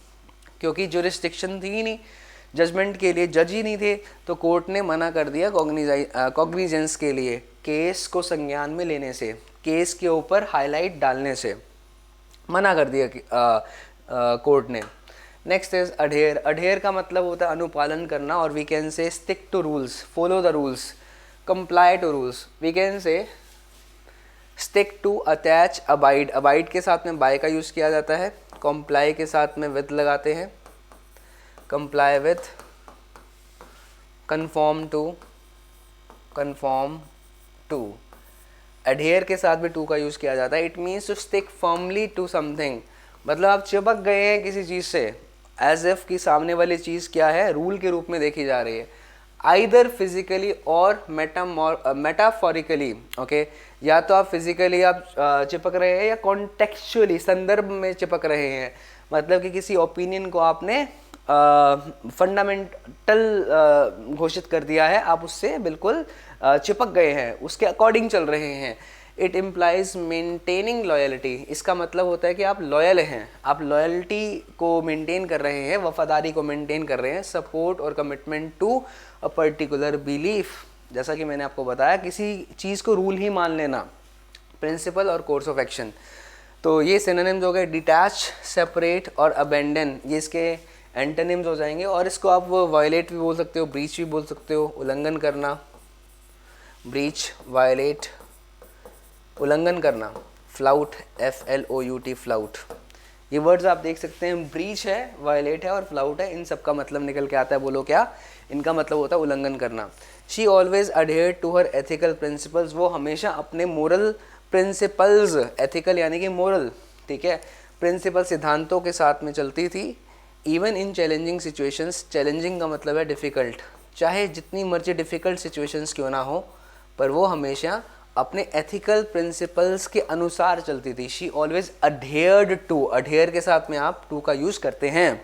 क्योंकि जुरिस्डिक्शन थी ही नहीं, जजमेंट के लिए जज ही नहीं थे, तो कोर्ट ने मना कर दिया कॉग्निजेंस के लिए, केस को संज्ञान में लेने से, केस के ऊपर हाईलाइट डालने से मना कर दिया कोर्ट ने। Next is adhere. अडेयर का मतलब होता है अनुपालन करना, और we can say stick to rules, follow the rules, comply to rules. We can say stick to, attach, abide. Abide के साथ में बाय का यूज़ किया जाता है, कंप्लाई के साथ में विद लगाते हैं, comply with, conform to, conform to, adhere के साथ भी to का यूज़ किया जाता है. It means to stick firmly to something. मतलब आप चिपक गए हैं किसी चीज़ से, एज इफ कि सामने वाली चीज़ क्या है, रूल के रूप में देखी जा रही है. आइदर फिजिकली और मेटाफोरिकली. ओके, या तो आप फिजिकली आप चिपक रहे हैं या कॉन्टेक्चुअली संदर्भ में चिपक रहे हैं. मतलब कि किसी ओपिनियन को आपने फंडामेंटल घोषित कर दिया है, आप उससे बिल्कुल चिपक गए हैं, उसके अकॉर्डिंग चल रहे हैं. It implies maintaining loyalty. इसका मतलब होता है कि आप लॉयल हैं, आप लॉयल्टी को मेंटेन कर रहे हैं, वफादारी को मेंटेन कर रहे हैं. सपोर्ट और commitment to a particular belief. जैसा कि मैंने आपको बताया, किसी चीज़ को रूल ही मान लेना, प्रिंसिपल और कोर्स ऑफ एक्शन. तो ये सिनोनिम्स हो गए, डिटैच, सेपरेट और अबेंडन, ये इसके एंटोनिम्स हो जाएंगे. और इसको आप वायलेट भी बोल सकते हो, ब्रीच भी बोल सकते हो. उल्लंघन करना, ब्रीच, वायलेट, उल्लंघन करना. Flout, FLOUT, flout. ये वर्ड्स आप देख सकते हैं, ब्रीच है, वायलेट है और फ्लाउट है. इन सब का मतलब निकल के आता है, बोलो क्या? इनका मतलब होता है उल्लंघन करना. She always adhere to her ethical principles. वो हमेशा अपने मोरल प्रिंसिपल्स, एथिकल यानी कि मोरल, ठीक है, प्रिंसिपल सिद्धांतों के साथ में चलती थी. Even in challenging situations. Challenging का मतलब है डिफ़िकल्ट. चाहे जितनी मर्जी डिफ़िकल्ट सिचुएशंस क्यों ना हो, पर वो हमेशा अपने एथिकल प्रिंसिपल्स के अनुसार चलती थी. She always adhered to. Adhere के साथ में आप टू का यूज़ करते हैं.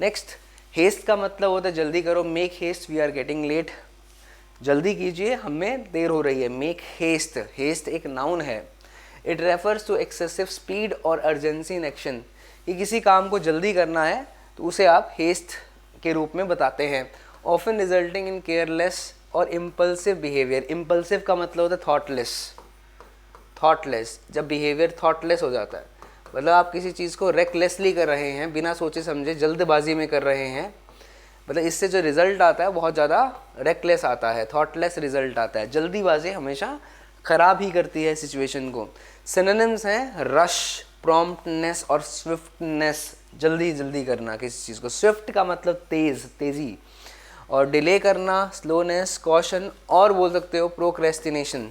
नेक्स्ट, हेस्ट का मतलब होता है जल्दी करो. Make haste, we are getting late. जल्दी कीजिए, हमें देर हो रही है. Make haste. हेस्ट एक नाउन है. It refers to excessive speed और अर्जेंसी इन एक्शन. कि किसी काम को जल्दी करना है तो उसे आप हेस्ट के रूप में बताते हैं. ऑफन रिजल्टिंग इन केयरलेस और इम्पल्सिव बिहेवियर. इम्पल्सिव का मतलब होता है थॉटलेस. थॉटलेस, जब बिहेवियर थॉटलेस हो जाता है, मतलब आप किसी चीज़ को रेकलेसली कर रहे हैं, बिना सोचे समझे जल्दबाजी में कर रहे हैं, मतलब इससे जो रिजल्ट आता है बहुत ज़्यादा रेकलेस आता है, थॉटलेस रिजल्ट आता है. जल्दीबाजी हमेशा ख़राब ही करती है सिचुएशन को. सिनोनिम्स हैं रश, प्रॉम्प्टनेस और स्विफ्टनेस. जल्दी जल्दी करना किसी चीज़ को. स्विफ्ट का मतलब तेज़, तेज़ी, और डिले करना स्लोनेस, कॉशन, और बोल सकते हो प्रोक्रेस्टिनेशन.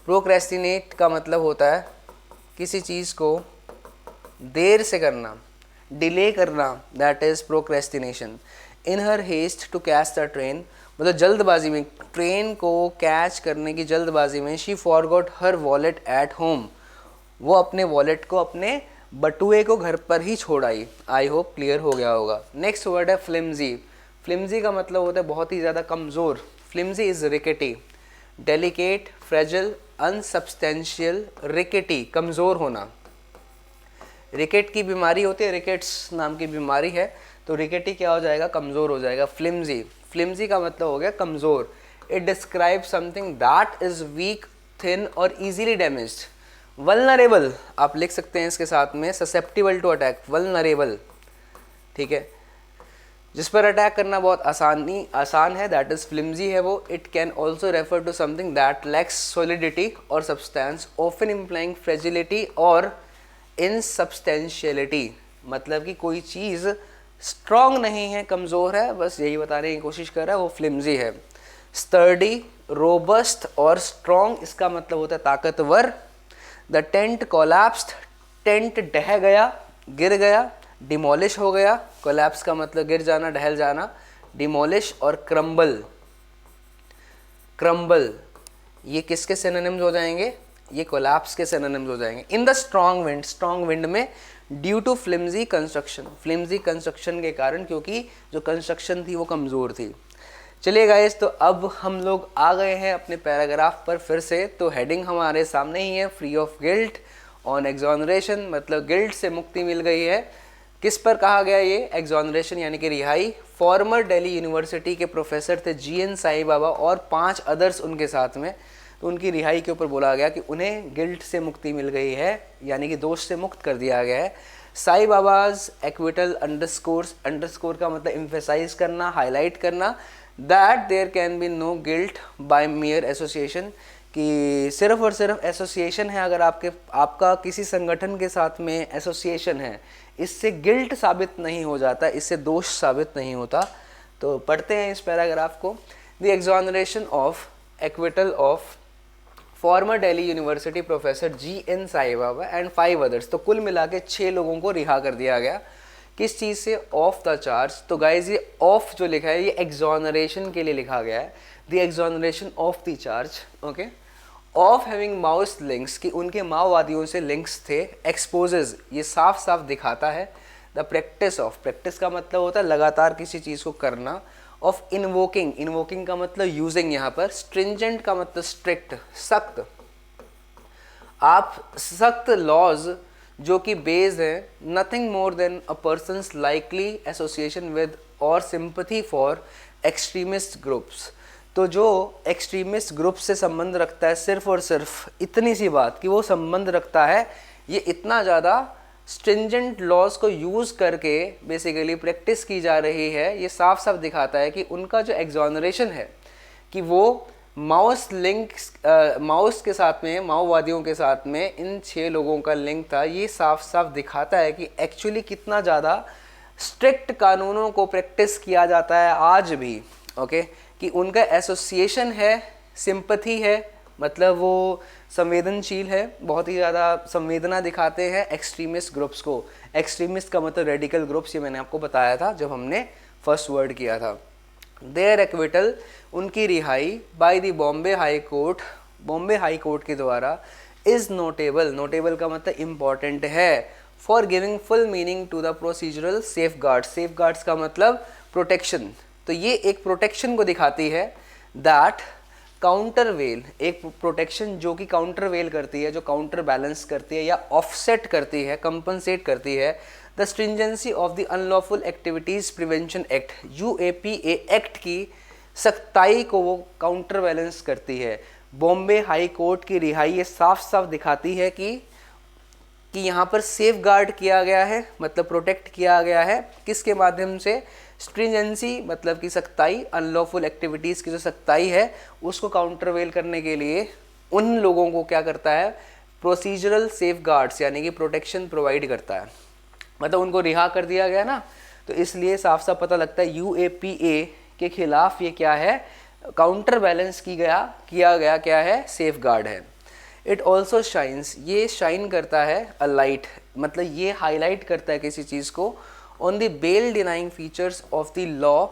प्रोक्रेस्टिनेट का मतलब होता है किसी चीज़ को देर से करना, डिले करना, that is procrastination. In her haste to catch the train, मतलब जल्दबाजी में, ट्रेन को कैच करने की जल्दबाजी में. She forgot her wallet at home. वो अपने वॉलेट को, अपने बटुए को घर पर ही छोड़ आई. आई होप क्लियर हो गया होगा. नेक्स्ट वर्ड है फ्लिम्जी. फ्लिम्जी का मतलब होता है बहुत ही ज़्यादा कमज़ोर. Flimsy is rickety. Delicate, fragile, unsubstantial. Rickety, कमज़ोर होना. रिकेट की बीमारी होती है, रिकेट्स नाम की बीमारी है, तो रिकेटी क्या हो जाएगा? कमज़ोर हो जाएगा. फ्लिम्जी, फ्लिम्जी का मतलब हो गया कमज़ोर. It describe something that is week, thin और ईजीली डैमेज्ड. वल्नरेबल आप लिख सकते हैं इसके साथ में, ससेप्टिबल टू अटैक. वल्नरेबल, ठीक है, जिस पर अटैक करना बहुत आसान है, दैट इज़ फ्लिम्जी है वो. It can also refer to something that lacks solidity और सब्सटेंस, ऑफन इम्प्लाइंग फ्रेजिलिटी और इनसब्सटेंशियलिटी. मतलब कि कोई चीज़ स्ट्रॉन्ग नहीं है, कमज़ोर है, बस यही बताने की कोशिश कर रहा है, वो फ्लिम्जी है. स्टर्डी, रोबस्ट और स्ट्रॉन्ग, इसका मतलब होता है ताकतवर. The tent collapsed. टेंट ढह गया, गिर गया. डिमोलिश हो गया. कोलैप्स का मतलब गिर जाना, ढहल जाना. डिमोलिश और क्रम्बल. क्रम्बल ये किसके सिनोनिम्स हो जाएंगे? ये कोलैप्स के सिनोनिम्स हो जाएंगे. In the strong wind, strong wind में, due to flimsy construction, flimsy construction के कारण, क्योंकि जो कंस्ट्रक्शन थी वो कमज़ोर थी. चलिए गाइस, तो अब हम लोग आ गए हैं अपने पैराग्राफ पर फिर से. तो हेडिंग हमारे सामने ही है, फ्री ऑफ गिल्ट ऑन एक्सोनरेशन, मतलब गिल्ट से मुक्ति मिल गई है. किस पर कहा गया ये एक्सोनरेशन यानी कि रिहाई? फॉर्मर दिल्ली यूनिवर्सिटी के प्रोफेसर थे GN साई बाबा और 5 अदर्स उनके साथ में. तो उनकी रिहाई के ऊपर बोला गया कि उन्हें गिल्ट से मुक्ति मिल गई है, यानी कि दोष से मुक्त कर दिया गया है. साई बाबाज एक्विटल अंडरस्कोर का मतलब एम्फेसाइज करना, हाईलाइट करना, that there can be no guilt by mere association, कि सिर्फ और सिर्फ एसोसिएशन है, अगर आपका किसी संगठन के साथ में एसोसिएशन है, इससे गिल्ट साबित नहीं हो जाता, इससे दोष साबित नहीं होता. तो पढ़ते हैं इस पैराग्राफ को. The exoneration of acquittal of former Delhi university professor G N. Sai Baba and 5 others. तो कुल मिला के 6 लोगों को रिहा कर दिया गया। किस चीज़ से? Of the charge. तो गाइज ये ऑफ जो लिखा है ये एक्सोनरेशन के लिए लिखा गया है, the exoneration of the charge, okay, of having Maoist links, कि उनके माओवादियों से लिंक्स थे। एक्सपोजेज, ये साफ साफ दिखाता है द प्रैक्टिस ऑफ, प्रैक्टिस का मतलब होता है लगातार किसी चीज़ को करना, ऑफ इन्वोकिंग, इन्वोकिंग का मतलब यूजिंग यहाँ पर, स्ट्रिंजेंट का मतलब स्ट्रिक्ट, सख्त, आप सख्त लॉज जो कि बेस्ड है nothing more than a person's likely association with और सिंपथी फॉर एक्सट्रीमिस्ट ग्रुप्स। तो जो एक्सट्रीमिस्ट ग्रुप से संबंध रखता है, सिर्फ और सिर्फ इतनी सी बात कि वो संबंध रखता है, ये इतना ज़्यादा स्ट्रिंजेंट लॉज को यूज़ करके बेसिकली प्रैक्टिस की जा रही है, ये साफ साफ दिखाता है कि उनका जो एक्सोनरेशन है कि वो माओस लिंक्स, माओस के साथ में, माओवादियों के साथ में इन 6 लोगों का लिंक था। ये साफ साफ दिखाता है कि एक्चुअली कितना ज़्यादा स्ट्रिक्ट कानूनों को प्रैक्टिस किया जाता है आज भी, ओके, कि उनका एसोसिएशन है, सिंपथी है, मतलब वो संवेदनशील है, बहुत ही ज़्यादा संवेदना दिखाते हैं एक्सट्रीमिस्ट ग्रुप्स को। एक्सट्रीमिस्ट का मतलब रेडिकल ग्रुप्स, ये मैंने आपको बताया था जब हमने फर्स्ट वर्ड किया था। देयर एक्विटल, उनकी रिहाई by the Bombay High Court, Bombay High Court के द्वारा, इज़ नोटेबल, नोटेबल का मतलब इम्पॉर्टेंट है, for giving full meaning to the procedural safeguards, safeguards का मतलब प्रोटेक्शन। तो ये एक प्रोटेक्शन को दिखाती है, दैट काउंटर वेल, एक प्रोटेक्शन जो कि काउंटर वेल करती है, जो काउंटर बैलेंस करती है या ऑफसेट करती है, कंपनसेट करती है the stringency of the unlawful activities prevention act, UAPA act की सख्ताई को वो काउंटर बैलेंस करती है। बॉम्बे हाई कोर्ट की रिहाई ये साफ साफ दिखाती है कि यहाँ पर सेफ गार्ड किया गया है, मतलब प्रोटेक्ट किया गया है, किसके माध्यम से? स्ट्रिंजेंसी मतलब कि सख्ताई, अनलॉफुल एक्टिविटीज़ की जो सख्ताई है उसको काउंटरवेल करने के लिए उन लोगों को क्या करता है? प्रोसीजरल सेफ गार्ड्स यानी कि प्रोटेक्शन प्रोवाइड करता है, मतलब उनको रिहा कर दिया गया ना, तो इसलिए साफ साफ पता लगता है UAPA के खिलाफ ये क्या है? काउंटर बैलेंस किया गया क्या है? सेफ गार्ड है। इट ऑल्सो शाइन्स, ये शाइन करता है, अ लाइट मतलब ये हाईलाइट करता है किसी चीज़ को, on the bail denying features of the law,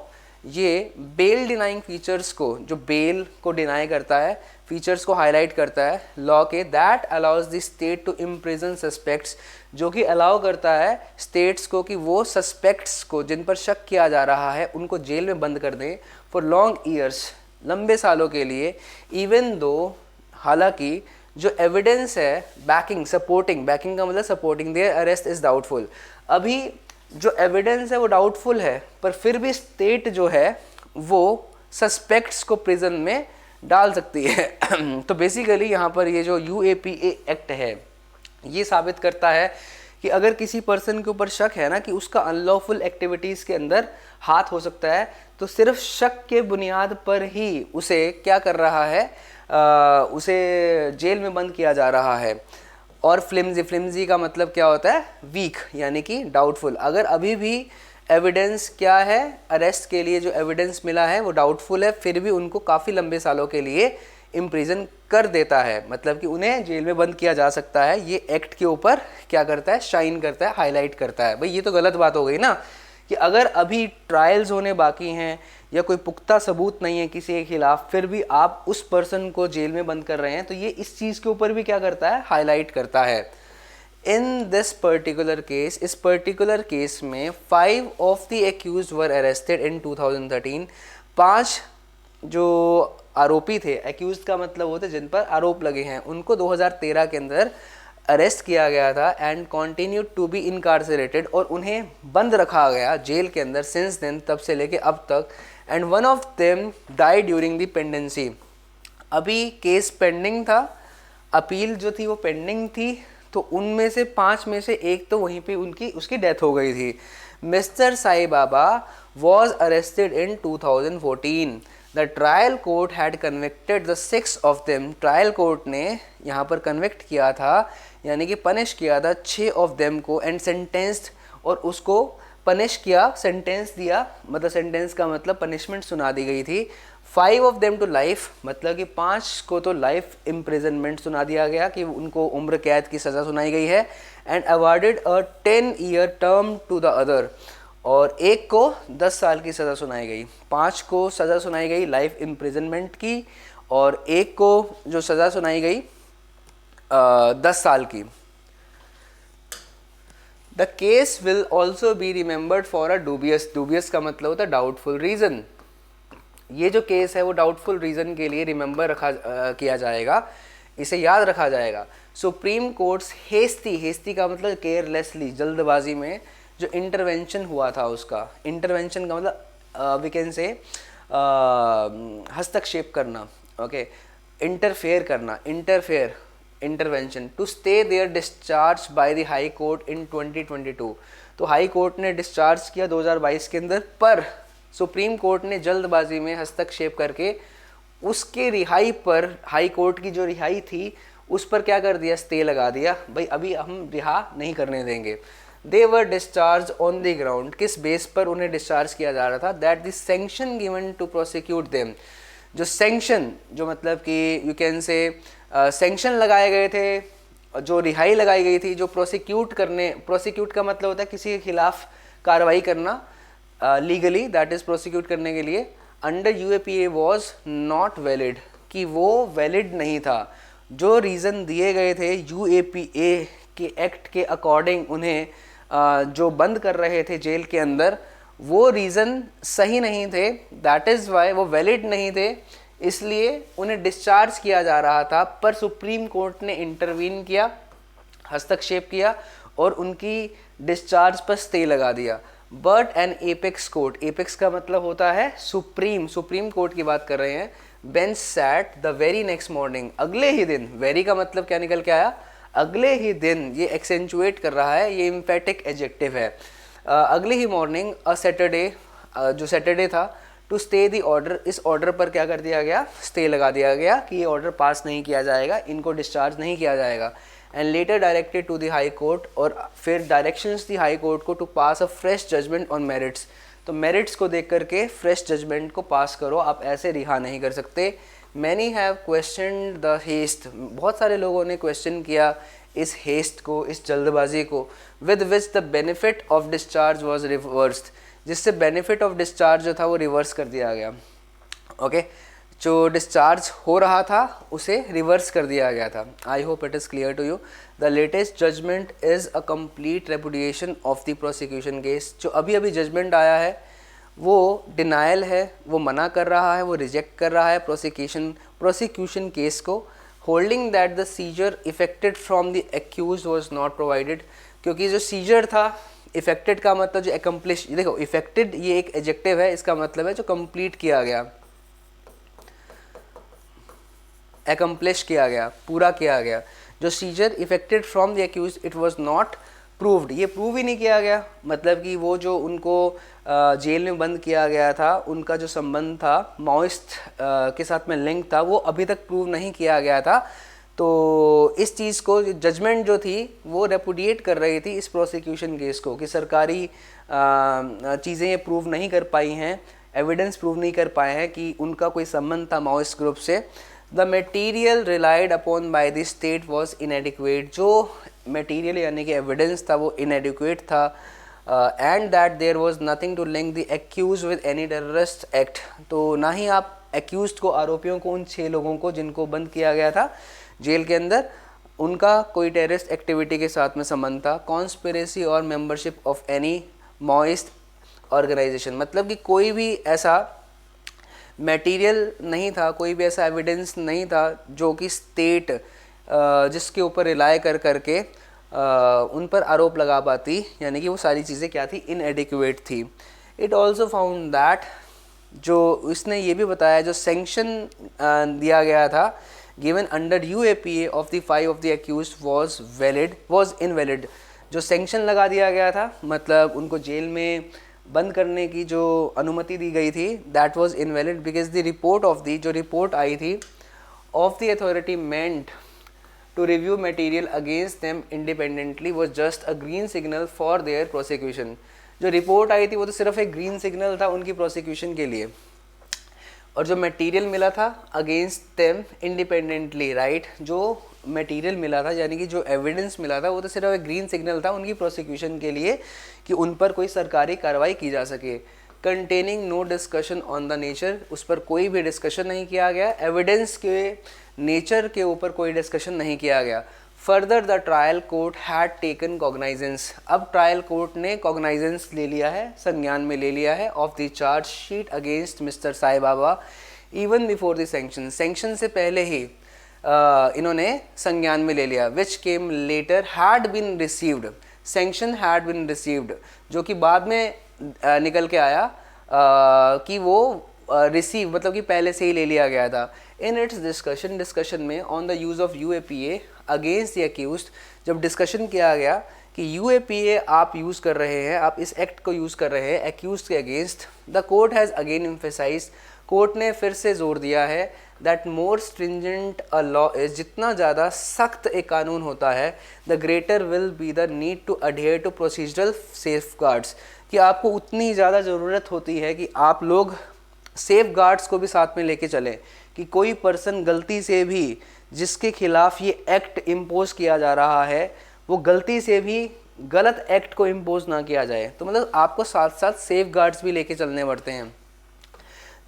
ये बेल डिनाइंग फीचर्स को, जो बेल को डिनाई करता है, फीचर्स को हाईलाइट करता है लॉ के, that allows the state to imprison suspects, जो कि अलाउ करता है स्टेट्स को कि वो सस्पेक्ट्स को, जिन पर शक किया जा रहा है, उनको जेल में बंद कर दें फॉर लॉन्ग ईयर्स, लंबे सालों के लिए, इवन दो, हालांकि जो एविडेंस है बैकिंग, सपोर्टिंग, बैकिंग का मतलब supporting their arrest is doubtful, अभी जो एविडेंस है वो डाउटफुल है, पर फिर भी स्टेट जो है वो सस्पेक्ट्स को प्रिजन में डाल सकती है। तो बेसिकली यहाँ पर ये जो UAPA एक्ट है ये साबित करता है कि अगर किसी पर्सन के ऊपर शक है ना कि उसका अनलॉफुल एक्टिविटीज़ के अंदर हाथ हो सकता है, तो सिर्फ शक के बुनियाद पर ही उसे क्या कर रहा है, उसे जेल में बंद किया जा रहा है। और फ्लिम्जी का मतलब क्या होता है? वीक, यानी कि डाउटफुल। अगर अभी भी एविडेंस क्या है, अरेस्ट के लिए जो एविडेंस मिला है वो डाउटफुल है, फिर भी उनको काफ़ी लंबे सालों के लिए इम्प्रिजन कर देता है, मतलब कि उन्हें जेल में बंद किया जा सकता है। ये एक्ट के ऊपर क्या करता है? शाइन करता है, हाईलाइट करता है। भाई ये तो गलत बात हो गई ना कि अगर अभी ट्रायल्स होने बाकी हैं या कोई पुख्ता सबूत नहीं है किसी के खिलाफ, फिर भी आप उस पर्सन को जेल में बंद कर रहे हैं, तो ये इस चीज़ के ऊपर भी क्या करता है? हाईलाइट करता है। इन दिस पर्टिकुलर केस, इस पर्टिकुलर केस में 5 of the accused were arrested in 2013, 5 जो आरोपी थे, एक्यूज्ड का मतलब होता है जिन पर आरोप लगे हैं, उनको 2013 के अंदर अरेस्ट किया गया था एंड कॉन्टिन्यूड टू बी इनकार्सरेटेड, और उन्हें बंद रखा गया जेल के अंदर सिंस देन, तब से लेके अब तक। And one of them died during the pendency, अभी केस पेंडिंग था, अपील जो थी वो पेंडिंग थी, तो उनमें से 5 में से एक तो वहीं पे उसकी डेथ हो गई थी। Mister Sai Baba was arrested in 2014। The trial court had convicted the 6 of them, trial court ने यहाँ पर कन्विक्ट किया था, यानी कि पनिश किया था 6 ऑफ देम को, एंड सेंटेंस्ड, और उसको पनिश किया, सेंटेंस दिया, मतलब सेंटेंस का मतलब पनिशमेंट सुना दी गई थी 5 ऑफ देम टू लाइफ, मतलब कि 5 को तो लाइफ इम्प्रिजनमेंट सुना दिया गया कि उनको उम्र कैद की सज़ा सुनाई गई है, and awarded a 10 year term to the other, और एक को 10 साल की सज़ा सुनाई गई। 5 को सज़ा सुनाई गई लाइफ इम्प्रिजनमेंट की, और एक को जो सज़ा सुनाई गई 10 साल की। The case will also be remembered for a dubious, dubious का मतलब होता है डाउटफुल रीज़न। ये जो केस है वो डाउटफुल रीज़न के लिए रिमेंबर किया जाएगा, इसे याद रखा जाएगा। सुप्रीम कोर्ट्स हेस्टी, हेस्टी का मतलब केयरलेसली, जल्दबाजी में जो इंटरवेंशन हुआ था उसका, इंटरवेंशन का मतलब वी कैन से हस्तक्षेप करना, ओके, इंटरफेयर करना, intervention, to stay their discharge by the high court in 2022। तो हाई कोर्ट ने डिस्चार्ज किया 2022 के अंदर, पर सुप्रीम कोर्ट ने जल्दबाजी में हस्तक्षेप करके उसके रिहाई पर, हाई कोर्ट की जो रिहाई थी उस पर क्या कर दिया, स्टे लगा दिया, भाई अभी हम रिहा नहीं करने देंगे। They were discharge on the ground, किस बेस पर उन्हें डिस्चार्ज किया जा रहा था, that the sanction given to prosecute them, जो सैंक्शन, जो मतलब कि यू कैन से सैंक्शन लगाए गए थे, जो रिहाई लगाई गई थी, जो प्रोसिक्यूट का मतलब होता है किसी के खिलाफ कार्रवाई करना लीगली, दैट इज प्रोसिक्यूट करने के लिए, under UAPA was not valid, कि वो वैलिड नहीं था। जो रीज़न दिए गए थे यूएपीए के एक्ट के अकॉर्डिंग उन्हें जो बंद कर रहे थे जेल के अंदर, वो रीज़न सही नहीं थे, दैट इज़ वाई वो वैलिड नहीं थे, इसलिए उन्हें डिस्चार्ज किया जा रहा था। पर सुप्रीम कोर्ट ने इंटरवीन किया, हस्तक्षेप किया और उनकी डिस्चार्ज पर स्टे लगा दिया। But N apex court, apex का मतलब होता है सुप्रीम कोर्ट की बात कर रहे हैं, bench sat the very next morning, अगले ही दिन, वेरी का मतलब क्या निकल के आया, अगले ही दिन, ये एक्सेंचुएट कर रहा है, ये इम्फेटिक एडजेक्टिव है, अगले ही मॉर्निंग अ सैटरडे, जो सैटरडे था, टू स्टे दी ऑर्डर, इस ऑर्डर पर क्या कर दिया गया, स्टे लगा दिया गया कि ये ऑर्डर पास नहीं किया जाएगा, इनको डिस्चार्ज नहीं किया जाएगा। And later directed to the high court, और फिर डायरेक्शंस दी हाई कोर्ट को to pass a fresh judgment on merits, तो मेरिट्स को देख करके फ्रेश जजमेंट को पास करो, आप ऐसे रिहा नहीं कर सकते। Many have question the haste, बहुत सारे लोगों ने क्वेश्चन किया इस हेस्ट को, इस जल्दबाजी को, with which the benefit of discharge was reversed, जिससे बेनिफिट ऑफ डिस्चार्ज जो था वो रिवर्स कर दिया गया, ओके, जो डिस्चार्ज हो रहा था उसे रिवर्स कर दिया गया था। I hope it is clear to you. The latest judgment is a complete repudiation of the prosecution case, जो अभी अभी जजमेंट आया है वो डिनायल है, वो मना कर रहा है, वो रिजेक्ट कर रहा है प्रोसिक्यूशन केस को, holding that the seizure effected from the accused was not provided, क्योंकि जो सीजर था, इफेक्टेड का मतलब जो एकम्प्लिश, देखो इफेक्टेड ये एक एडजेक्टिव है, इसका मतलब है जो कंप्लीट किया गया, एकम्प्लिश किया गया, पूरा किया गया। जो seizure effected from the accused it was not proved, ये प्रूव ही नहीं किया गया, मतलब कि वो जो उनको जेल में बंद किया गया था, उनका जो संबंध था माओइस्ट के साथ में लिंक था, वो अभी तक प्रूव नहीं किया गया था। तो इस चीज़ को, जजमेंट जो थी वो रेपुडिएट कर रही थी इस प्रोसिक्यूशन केस को, कि सरकारी चीज़ें ये प्रूव नहीं कर पाई हैं, एविडेंस प्रूव नहीं कर पाए हैं कि उनका कोई संबंध था माओइस्ट ग्रुप से। The material relied upon by the state was inadequate, जो मटेरियल यानी कि एविडेंस था वो इनएडिक्वेट था, and that there was nothing to link the accused with any terrorist act, तो ना ही आप एक्यूज को, आरोपियों को, उन 6 लोगों को जिनको बंद किया गया था जेल के अंदर, उनका कोई टेररिस्ट एक्टिविटी के साथ में संबंध था, कॉन्स्पिरेसी और membership of any Maoist organisation, मतलब कि कोई भी ऐसा मटेरियल नहीं था, कोई भी ऐसा एविडेंस नहीं था जो कि स्टेट जिसके ऊपर रिलाय कर करके उन पर आरोप लगा पाती, यानी कि वो सारी चीज़ें क्या थी, इनएडिक्वेट थी। इट ऑल्सो फाउंड दैट, जो इसने ये भी बताया, जो सेंक्शन दिया गया था given under UAPA of the 5 of the accused was invalid, जो सेंक्शन लगा दिया गया था, मतलब उनको जेल में बंद करने की जो अनुमति दी गई थी, that was invalid because the report of the, जो रिपोर्ट आई थी of the authority meant to review material against them independently was just a green signal for their prosecution, जो रिपोर्ट आई थी वो तो सिर्फ एक ग्रीन सिग्नल था उनकी प्रोसिक्यूशन के लिए। और जो मटेरियल मिला था अगेंस्ट देम इंडिपेंडेंटली, राइट, जो मटेरियल मिला था यानी कि जो एविडेंस मिला था वो तो सिर्फ एक ग्रीन सिग्नल था उनकी प्रोसिक्यूशन के लिए कि उन पर कोई सरकारी कार्रवाई की जा सके। Containing no discussion on the nature, उस पर कोई भी डिस्कशन नहीं किया गया, एविडेंस के नेचर के ऊपर कोई डिस्कशन नहीं किया गया। Further the trial court had taken cognizance, अब ट्रायल कोर्ट ने कॉग्नाइजेंस ले लिया है, संज्ञान में ले लिया है of the charge sheet against mister Sai Baba even before the sanction, sanction से पहले ही इन्होंने संज्ञान में ले लिया। Which came later had been received, sanction had been received, जो कि बाद में निकल के आया कि वो रिसीव मतलब कि पहले से ही ले लिया गया था। इन इट्स डिस्कशन, डिस्कशन में on the use of UAPA against the accused, जब डिस्कशन किया गया कि UAPA आप यूज़ कर रहे हैं, आप इस एक्ट को यूज़ कर रहे हैं एक्यूज्ड के against, the court has again emphasised, court ने फिर से जोर दिया है that more stringent a law is, जितना ज़्यादा सख्त एक कानून होता है, the greater will be the need to adhere to procedural safeguards, कि आपको उतनी ज़्यादा ज़रूरत होती है कि आप लोग सेफ गार्ड्स को भी साथ में लेके चलें, कि कोई पर्सन गलती से भी जिसके खिलाफ ये एक्ट इम्पोज किया जा रहा है वो गलती से भी गलत एक्ट को इम्पोज ना किया जाए। तो मतलब आपको साथ साथ सेफ गार्ड्स भी लेके चलने पड़ते हैं।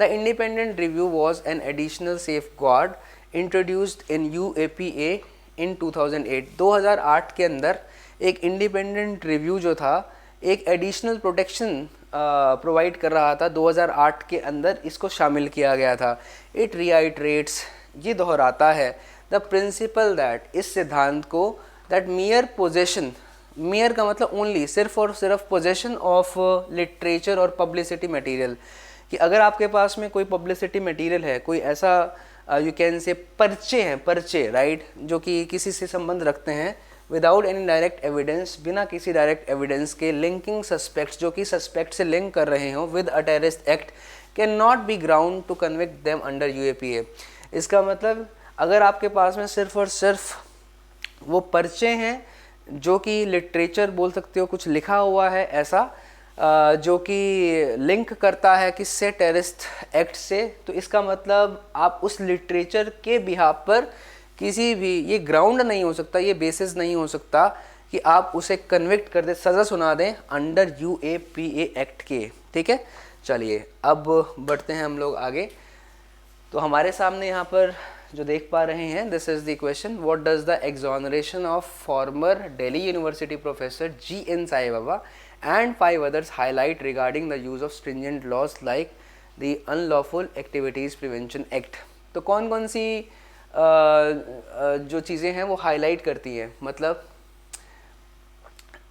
The independent review was an additional safe guard introduced in UAPA इन 2008, 2008 के अंदर एक इंडिपेंडेंट रिव्यू जो था एक एडिशनल प्रोटेक्शन प्रोवाइड कर रहा था, 2008 के अंदर इसको शामिल किया गया था। इट रिआइट्रेट्स, ये दोहराता है द प्रिंसिपल दैट, इस सिद्धांत को, दैट मियर पोजेशन, मियर का मतलब ओनली, सिर्फ और सिर्फ पोजेशन ऑफ लिटरेचर और पब्लिसिटी मटेरियल, कि अगर आपके पास में कोई पब्लिसिटी मटेरियल है, कोई ऐसा यू कैन से पर्चे हैं, पर्चे, राइट, जो कि किसी से संबंध रखते हैं, विदाउट एनी डायरेक्ट एविडेंस, बिना किसी डायरेक्ट एविडेंस के, लिंकिंग सस्पेक्ट्स, जो कि सस्पेक्ट से लिंक कर रहे हों with a terrorist act, can not be ground to convict them under UAPA। इसका मतलब अगर आपके पास में सिर्फ और सिर्फ वो पर्चे हैं जो कि लिटरेचर बोल सकते हो, कुछ लिखा हुआ है ऐसा जो कि लिंक करता है किससे, टेररिस्ट एक्ट से, तो इसका मतलब आप उस लिटरेचर के बिहाफ पर किसी भी, ये ग्राउंड नहीं हो सकता, ये बेसिस नहीं हो सकता कि आप उसे कन्विक्ट कर दे, सज़ा सुना दें अंडर UAPA एक्ट के। ठीक है, चलिए अब बढ़ते हैं हम लोग आगे। तो हमारे सामने यहाँ पर जो देख पा रहे हैं, this is the question, what does the exoneration of former Delhi university professor GN Sai Baba and 5 others highlight regarding the use of stringent laws like the Unlawful Activities Prevention Act। तो कौन कौन सी जो चीज़ें हैं वो हाईलाइट करती हैं, मतलब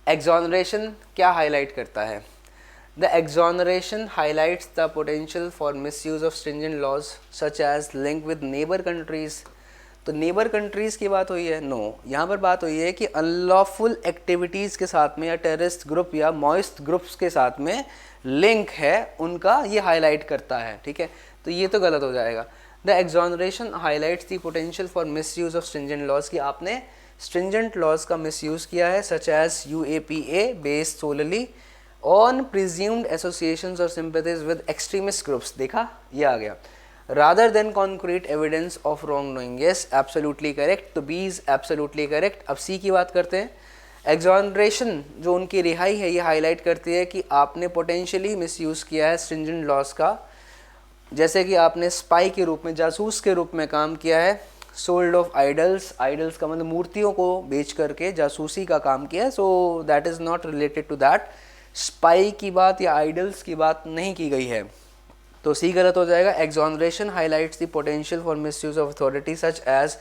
एक्सोनरेशन क्या हाईलाइट करता है? The exoneration highlights the potential for misuse of stringent laws such as link with neighbour countries. तो नेबर कंट्रीज़ की बात हुई है? नो, यहाँ पर बात हुई है कि अनलॉफुल एक्टिविटीज़ के साथ में या टेररिस्ट ग्रुप या मॉइस्ट ग्रुप्स के साथ में लिंक है उनका, ये हाईलाइट करता है। ठीक है, तो ये तो गलत हो जाएगा। The exoneration highlights the potential for misuse of stringent laws, कि आपने स्ट्रिंजेंट लॉज का मिसयूज़ किया है, such as UAPA based solely on presumed associations और सिंपैथीज विद एक्सट्रीमिस्ट ग्रुप्स। देखा, ये आ गया। rather than concrete evidence of wrongdoing, yes absolutely correct, तो B is absolutely correct। अब C की बात करते हैं। एक्सोनरेशन जो उनकी रिहाई है ये हाईलाइट करती है कि आपने पोटेंशियली मिसयूज़ किया है स्ट्रिंजेंट लॉज का, जैसे कि आपने स्पाई के रूप में, जासूस के रूप में काम किया है, सोल्ड ऑफ आइडल्स, आइडल्स का मतलब मूर्तियों को बेच करके जासूसी का काम किया है, so that is not related to that. Spy की बात या आइडल्स की बात नहीं की गई है, तो सी गलत हो जाएगा। Exoneration highlights the potential for misuse of authority such as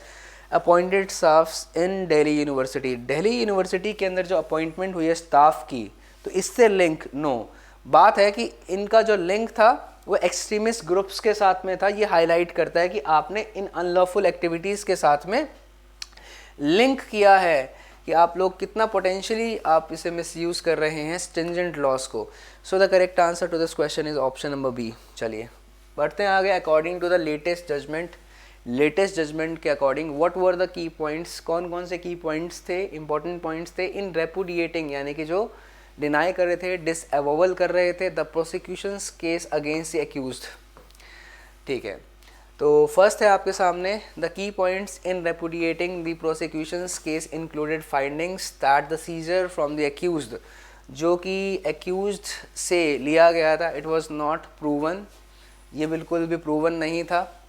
appointed staffs in Delhi University. Delhi University के अंदर जो अपॉइंटमेंट हुई है स्टाफ की, तो इससे लिंक नो, बात है कि इनका जो लिंक था वो एक्सट्रीमिस्ट ग्रुप्स के साथ में था। ये हाईलाइट करता है कि आपने इन अनलॉफुल एक्टिविटीज़ के साथ में लिंक किया है कि आप लोग कितना पोटेंशियली आप इसे मिसयूज़ कर रहे हैं स्ट्रिंजेंट लॉस को। So the correct answer to this question is option number B. चलिए बढ़ते हैं आगे। According to the latest judgment, latest judgment के according what were the key points, कौन कौन से की पॉइंट्स थे, इंपॉर्टेंट पॉइंट्स थे इन रेपुडिएटिंग, यानी कि जो डिनाई कर रहे थे, डिसअवोवल कर रहे थे the prosecution's case against the accused. ठीक है, तो फर्स्ट है आपके सामने, the key points in repudiating the prosecution's case included findings that the seizure from the accused, जो कि एक्यूज्ड से लिया गया था, इट वाज नॉट प्रूवन, ये बिल्कुल भी प्रूवन नहीं था।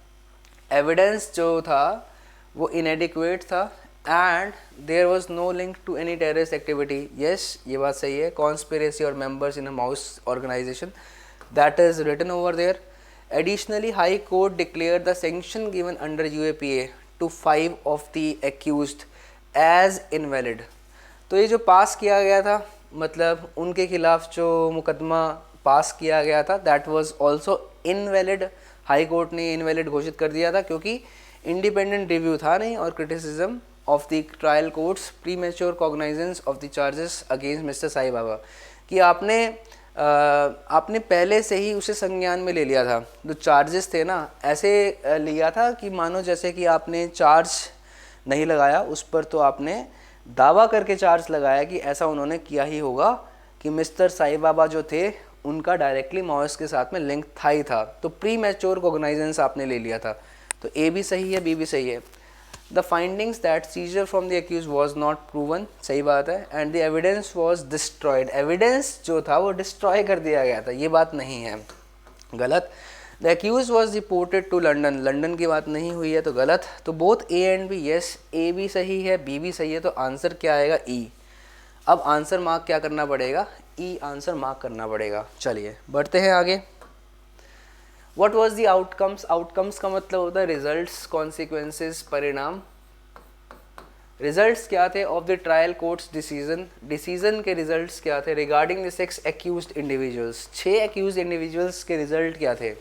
एविडेंस जो था वो इनएडिक्वेट था and there was no link to any terrorist activity. Yes, ये बात सही है, कॉन्स्पिरेसी और members in a Maoist organisation, that is written over there. Additionally, High Court declared the sanction given under UAPA to 5 of the accused as invalid। तो ये जो पास किया गया था, मतलब उनके खिलाफ जो मुकदमा पास किया गया था, that was also invalid. High court ने इनवैलिड घोषित कर दिया था क्योंकि इंडिपेंडेंट रिव्यू था नहीं और criticism of the trial court's premature cognizance of the charges against mister Sai Baba, कि आपने पहले से ही उसे संज्ञान में ले लिया था, जो चार्जेस थे ना ऐसे लिया था कि मानो जैसे कि आपने चार्ज नहीं लगाया उस पर, तो आपने दावा करके चार्ज लगाया कि ऐसा उन्होंने किया ही होगा कि मिस्टर साई बाबा जो थे उनका डायरेक्टली माओइस्ट के साथ में लिंक था ही था, तो प्री मैच्योर कॉग्नाइजेंस आपने ले लिया था। तो ए भी सही है, बी भी सही है। The findings that seizure from the accused was not proven, सही बात है, and the evidence was destroyed, evidence जो था वो डिस्ट्रॉय कर दिया गया था, ये बात नहीं है, गलत। The accused was deported to London, London की बात नहीं हुई है तो गलत। तो both A and B, yes A भी सही है, बी भी सही है, तो आंसर क्या आएगा? ई। अब आंसर मार्क क्या करना पड़ेगा? ई आंसर मार्क करना पड़ेगा। चलिए बढ़ते हैं आगे। What was the outcomes? Outcomes का मतलब होता है रिजल्ट्स, कॉन्सिक्वेंसेस, परिणाम। रिजल्ट्स क्या थे of the trial court's decision? Decision के रिजल्ट्स क्या थे regarding the 6 accused individuals? 6 accused individuals के रिजल्ट क्या थे?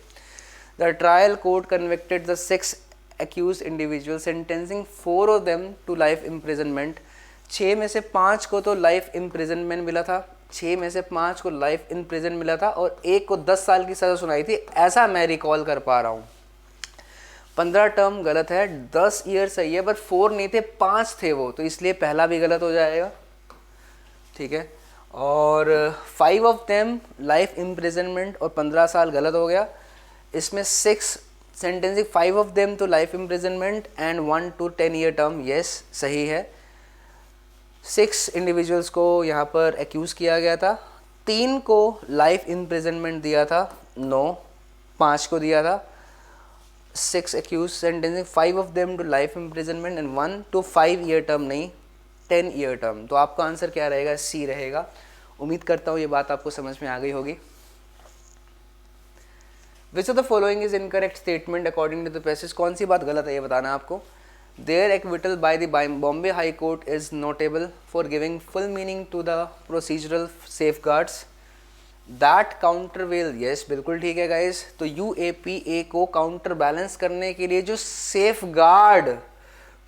The trial court convicted the 6 accused individuals, sentencing 4 of them to life imprisonment. 6 में से 5 को तो लाइफ इम्प्रिजनमेंट मिला था, 6 में से 5 को लाइफ इन प्रिजन मिला था और एक को 10 साल की सज़ा सुनाई थी, ऐसा मैं रिकॉल कर पा रहा हूँ। 15 टर्म गलत है, 10 ईयर सही है, पर 4 नहीं थे 5 थे वो, तो इसलिए पहला भी गलत हो जाएगा, ठीक है। और 5 ऑफ देम लाइफ इम्प्रिजनमेंट और 15 साल गलत हो गया। इसमें 6 सेंटेंसिंग 5 ऑफ देम तो life imprisonment and 1 to 10 year term, yes सही है। 6 इंडिविजुअल्स को यहाँ पर एक्यूज़ किया गया था, 3 को लाइफ इम्प्रिजनमेंट दिया था, 5 को दिया था। 6 accused sentencing 5 of them to life imprisonment and 1 to 5 year term, नहीं 10 ईयर टर्म। तो आपका आंसर क्या रहेगा? सी रहेगा। उम्मीद करता हूँ ये बात आपको समझ में आ गई होगी। Which of the following is incorrect statement according to the passage? कौन सी बात गलत है ये बताना आपको। Their acquittal by the Bombay High Court is notable for giving full meaning to the procedural safeguards that countervail, yes बिल्कुल ठीक है गाइस। तो UAPA को काउंटर बैलेंस करने के लिए जो सेफ गार्ड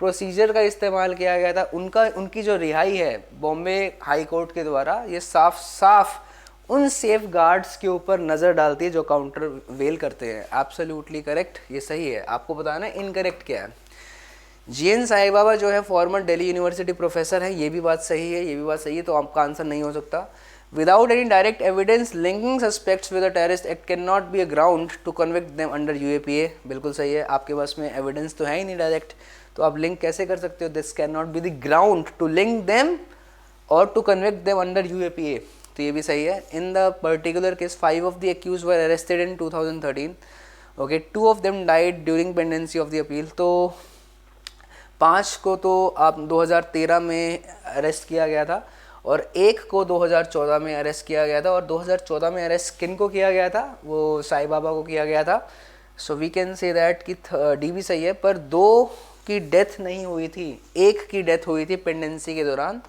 प्रोसीजर का इस्तेमाल किया गया था, उनकी जो रिहाई है बॉम्बे हाई कोर्ट के द्वारा, ये साफ साफ उन सेफ गार्ड्स के ऊपर नज़र डालती है जो काउंटर वेल करते हैं। एब्सोल्युटली करेक्ट, ये सही है। आपको बताना है इनकरेक्ट क्या है। GN साई बाबा जो है फॉर्मर दिल्ली यूनिवर्सिटी प्रोफेसर है, ये भी बात सही है, ये भी बात सही है, तो आपका आंसर नहीं हो सकता। Without any direct evidence linking suspects with a terrorist act can not be a ground to convict them under UAPA, बिल्कुल सही है। आपके पास में एविडेंस तो है ही नहीं डायरेक्ट, तो आप लिंक कैसे कर सकते हो? This can not be the ground to link them or to convict them under UAPA, तो ये भी सही है। In the particular case 5 of the accused were arrested in 2013, okay, 2 of them died during pendency of the appeal. तो 5 को तो आप 2013 में अरेस्ट किया गया था और 1 को 2014 में अरेस्ट किया गया था, और 2014 में अरेस्ट किन को किया गया था? वो साई बाबा को किया गया था। So we can say that कि डी भी सही है, पर 2 की डेथ नहीं हुई थी, 1 की डेथ हुई थी पेंडेंसी के दौरान,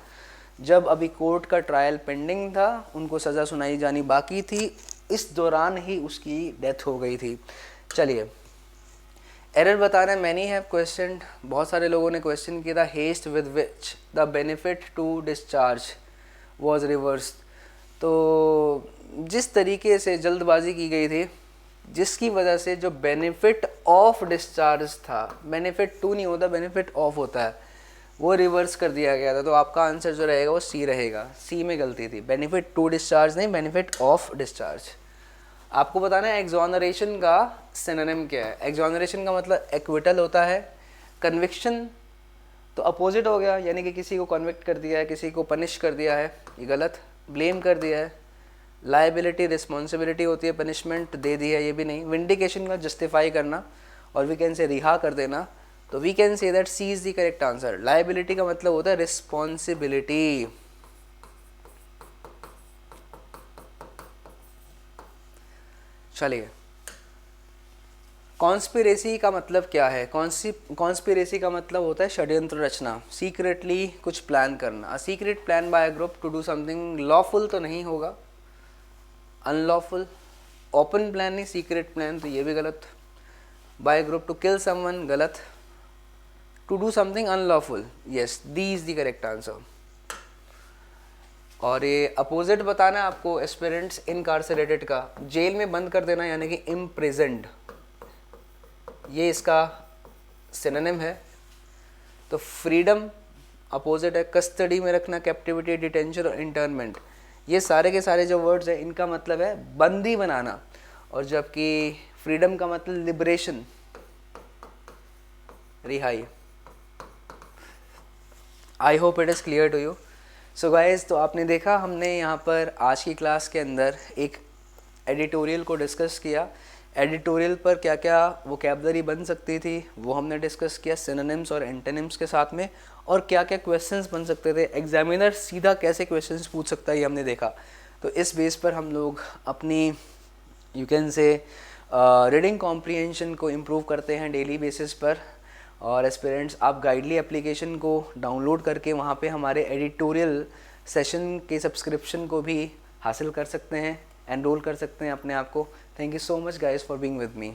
जब अभी कोर्ट का ट्रायल पेंडिंग था, उनको सज़ा सुनाई जानी बाकी थी, इस दौरान ही उसकी डेथ हो गई थी। चलिए एरर बताना है। मैनी हैव क्वेश्चन, बहुत सारे लोगों ने क्वेश्चन किया था, haste with which the benefit to discharge was reverse. तो जिस तरीके से जल्दबाजी की गई थी, जिसकी वजह से जो बेनिफिट ऑफ डिस्चार्ज था, बेनिफिट टू नहीं होता, बेनिफिट ऑफ होता है, वो रिवर्स कर दिया गया था। तो आपका आंसर जो रहेगा वो सी रहेगा। सी में गलती थी, बेनिफिट टू डिस्चार्ज नहीं, बेनिफिट ऑफ डिस्चार्ज। आपको बताना है एक्सोनरेशन का सिनोनिम क्या है। एक्सोनरेशन का मतलब एक्विटल होता है, कन्विक्शन तो अपोजिट हो गया, यानी कि किसी को कन्विक्ट कर दिया है, किसी को पनिश कर दिया है, ये गलत, ब्लेम कर दिया है। लाइबिलिटी रिस्पॉन्सिबिलिटी होती है, पनिशमेंट दे दी है, ये भी नहीं। विंडिकेशन का जस्टिफाई करना, और वी कैन से रिहा कर देना, तो we can say that C is the correct answer. Liability का मतलब होता है रिस्पॉन्सिबिलिटी। चलिए, कॉन्स्पिरेसी का मतलब क्या है? कॉन्स्पिरेसी का मतलब होता है षड्यंत्र रचना, सीक्रेटली कुछ प्लान करना। A secret plan by a group to do something lawful तो नहीं होगा, अनलॉफुल। ओपन प्लान नहीं, सीक्रेट प्लान, तो ये भी गलत। By group to kill someone, गलत। To do something unlawful, yes, D is the correct answer. और ये अपोजिट बताना है आपको एस्पिरेंट्स इनकार्सरेटेड का, जेल में बंद कर देना यानी कि इम्प्रिजन्ड, ये इसका सिनोनिम है। तो फ्रीडम अपोजिट है, कस्टडी में रखना, कैप्टिविटी, डिटेंशन और इंटर्नमेंट, ये सारे के सारे जो वर्ड्स हैं इनका मतलब है बंदी बनाना। और जबकि फ्रीडम का मतलब लिबरेशन, रिहाई। I hope it is clear to you. So guys, तो आपने देखा हमने यहाँ पर आज की क्लास के अंदर एक एडिटोरियल को डिस्कस किया। एडिटोरियल पर क्या क्या वोकैबुलरी बन सकती थी वो हमने डिस्कस किया सिनोनिम्स और एंटोनिम्स के साथ में, और क्या क्या क्वेश्चंस बन सकते थे, एग्जामिनर सीधा कैसे क्वेश्चंस पूछ सकता है ये हमने देखा। तो इस बेस पर हम लोग अपनी यू कैन से रीडिंग कॉम्प्रिहेंशन को इम्प्रूव करते हैं डेली बेसिस पर। और एस्पिरेंट्स, आप गाइडली एप्लीकेशन को डाउनलोड करके वहाँ पे हमारे एडिटोरियल सेशन के सब्सक्रिप्शन को भी हासिल कर सकते हैं, एनरोल कर सकते हैं अपने आप को। Thank you so much guys for being with me.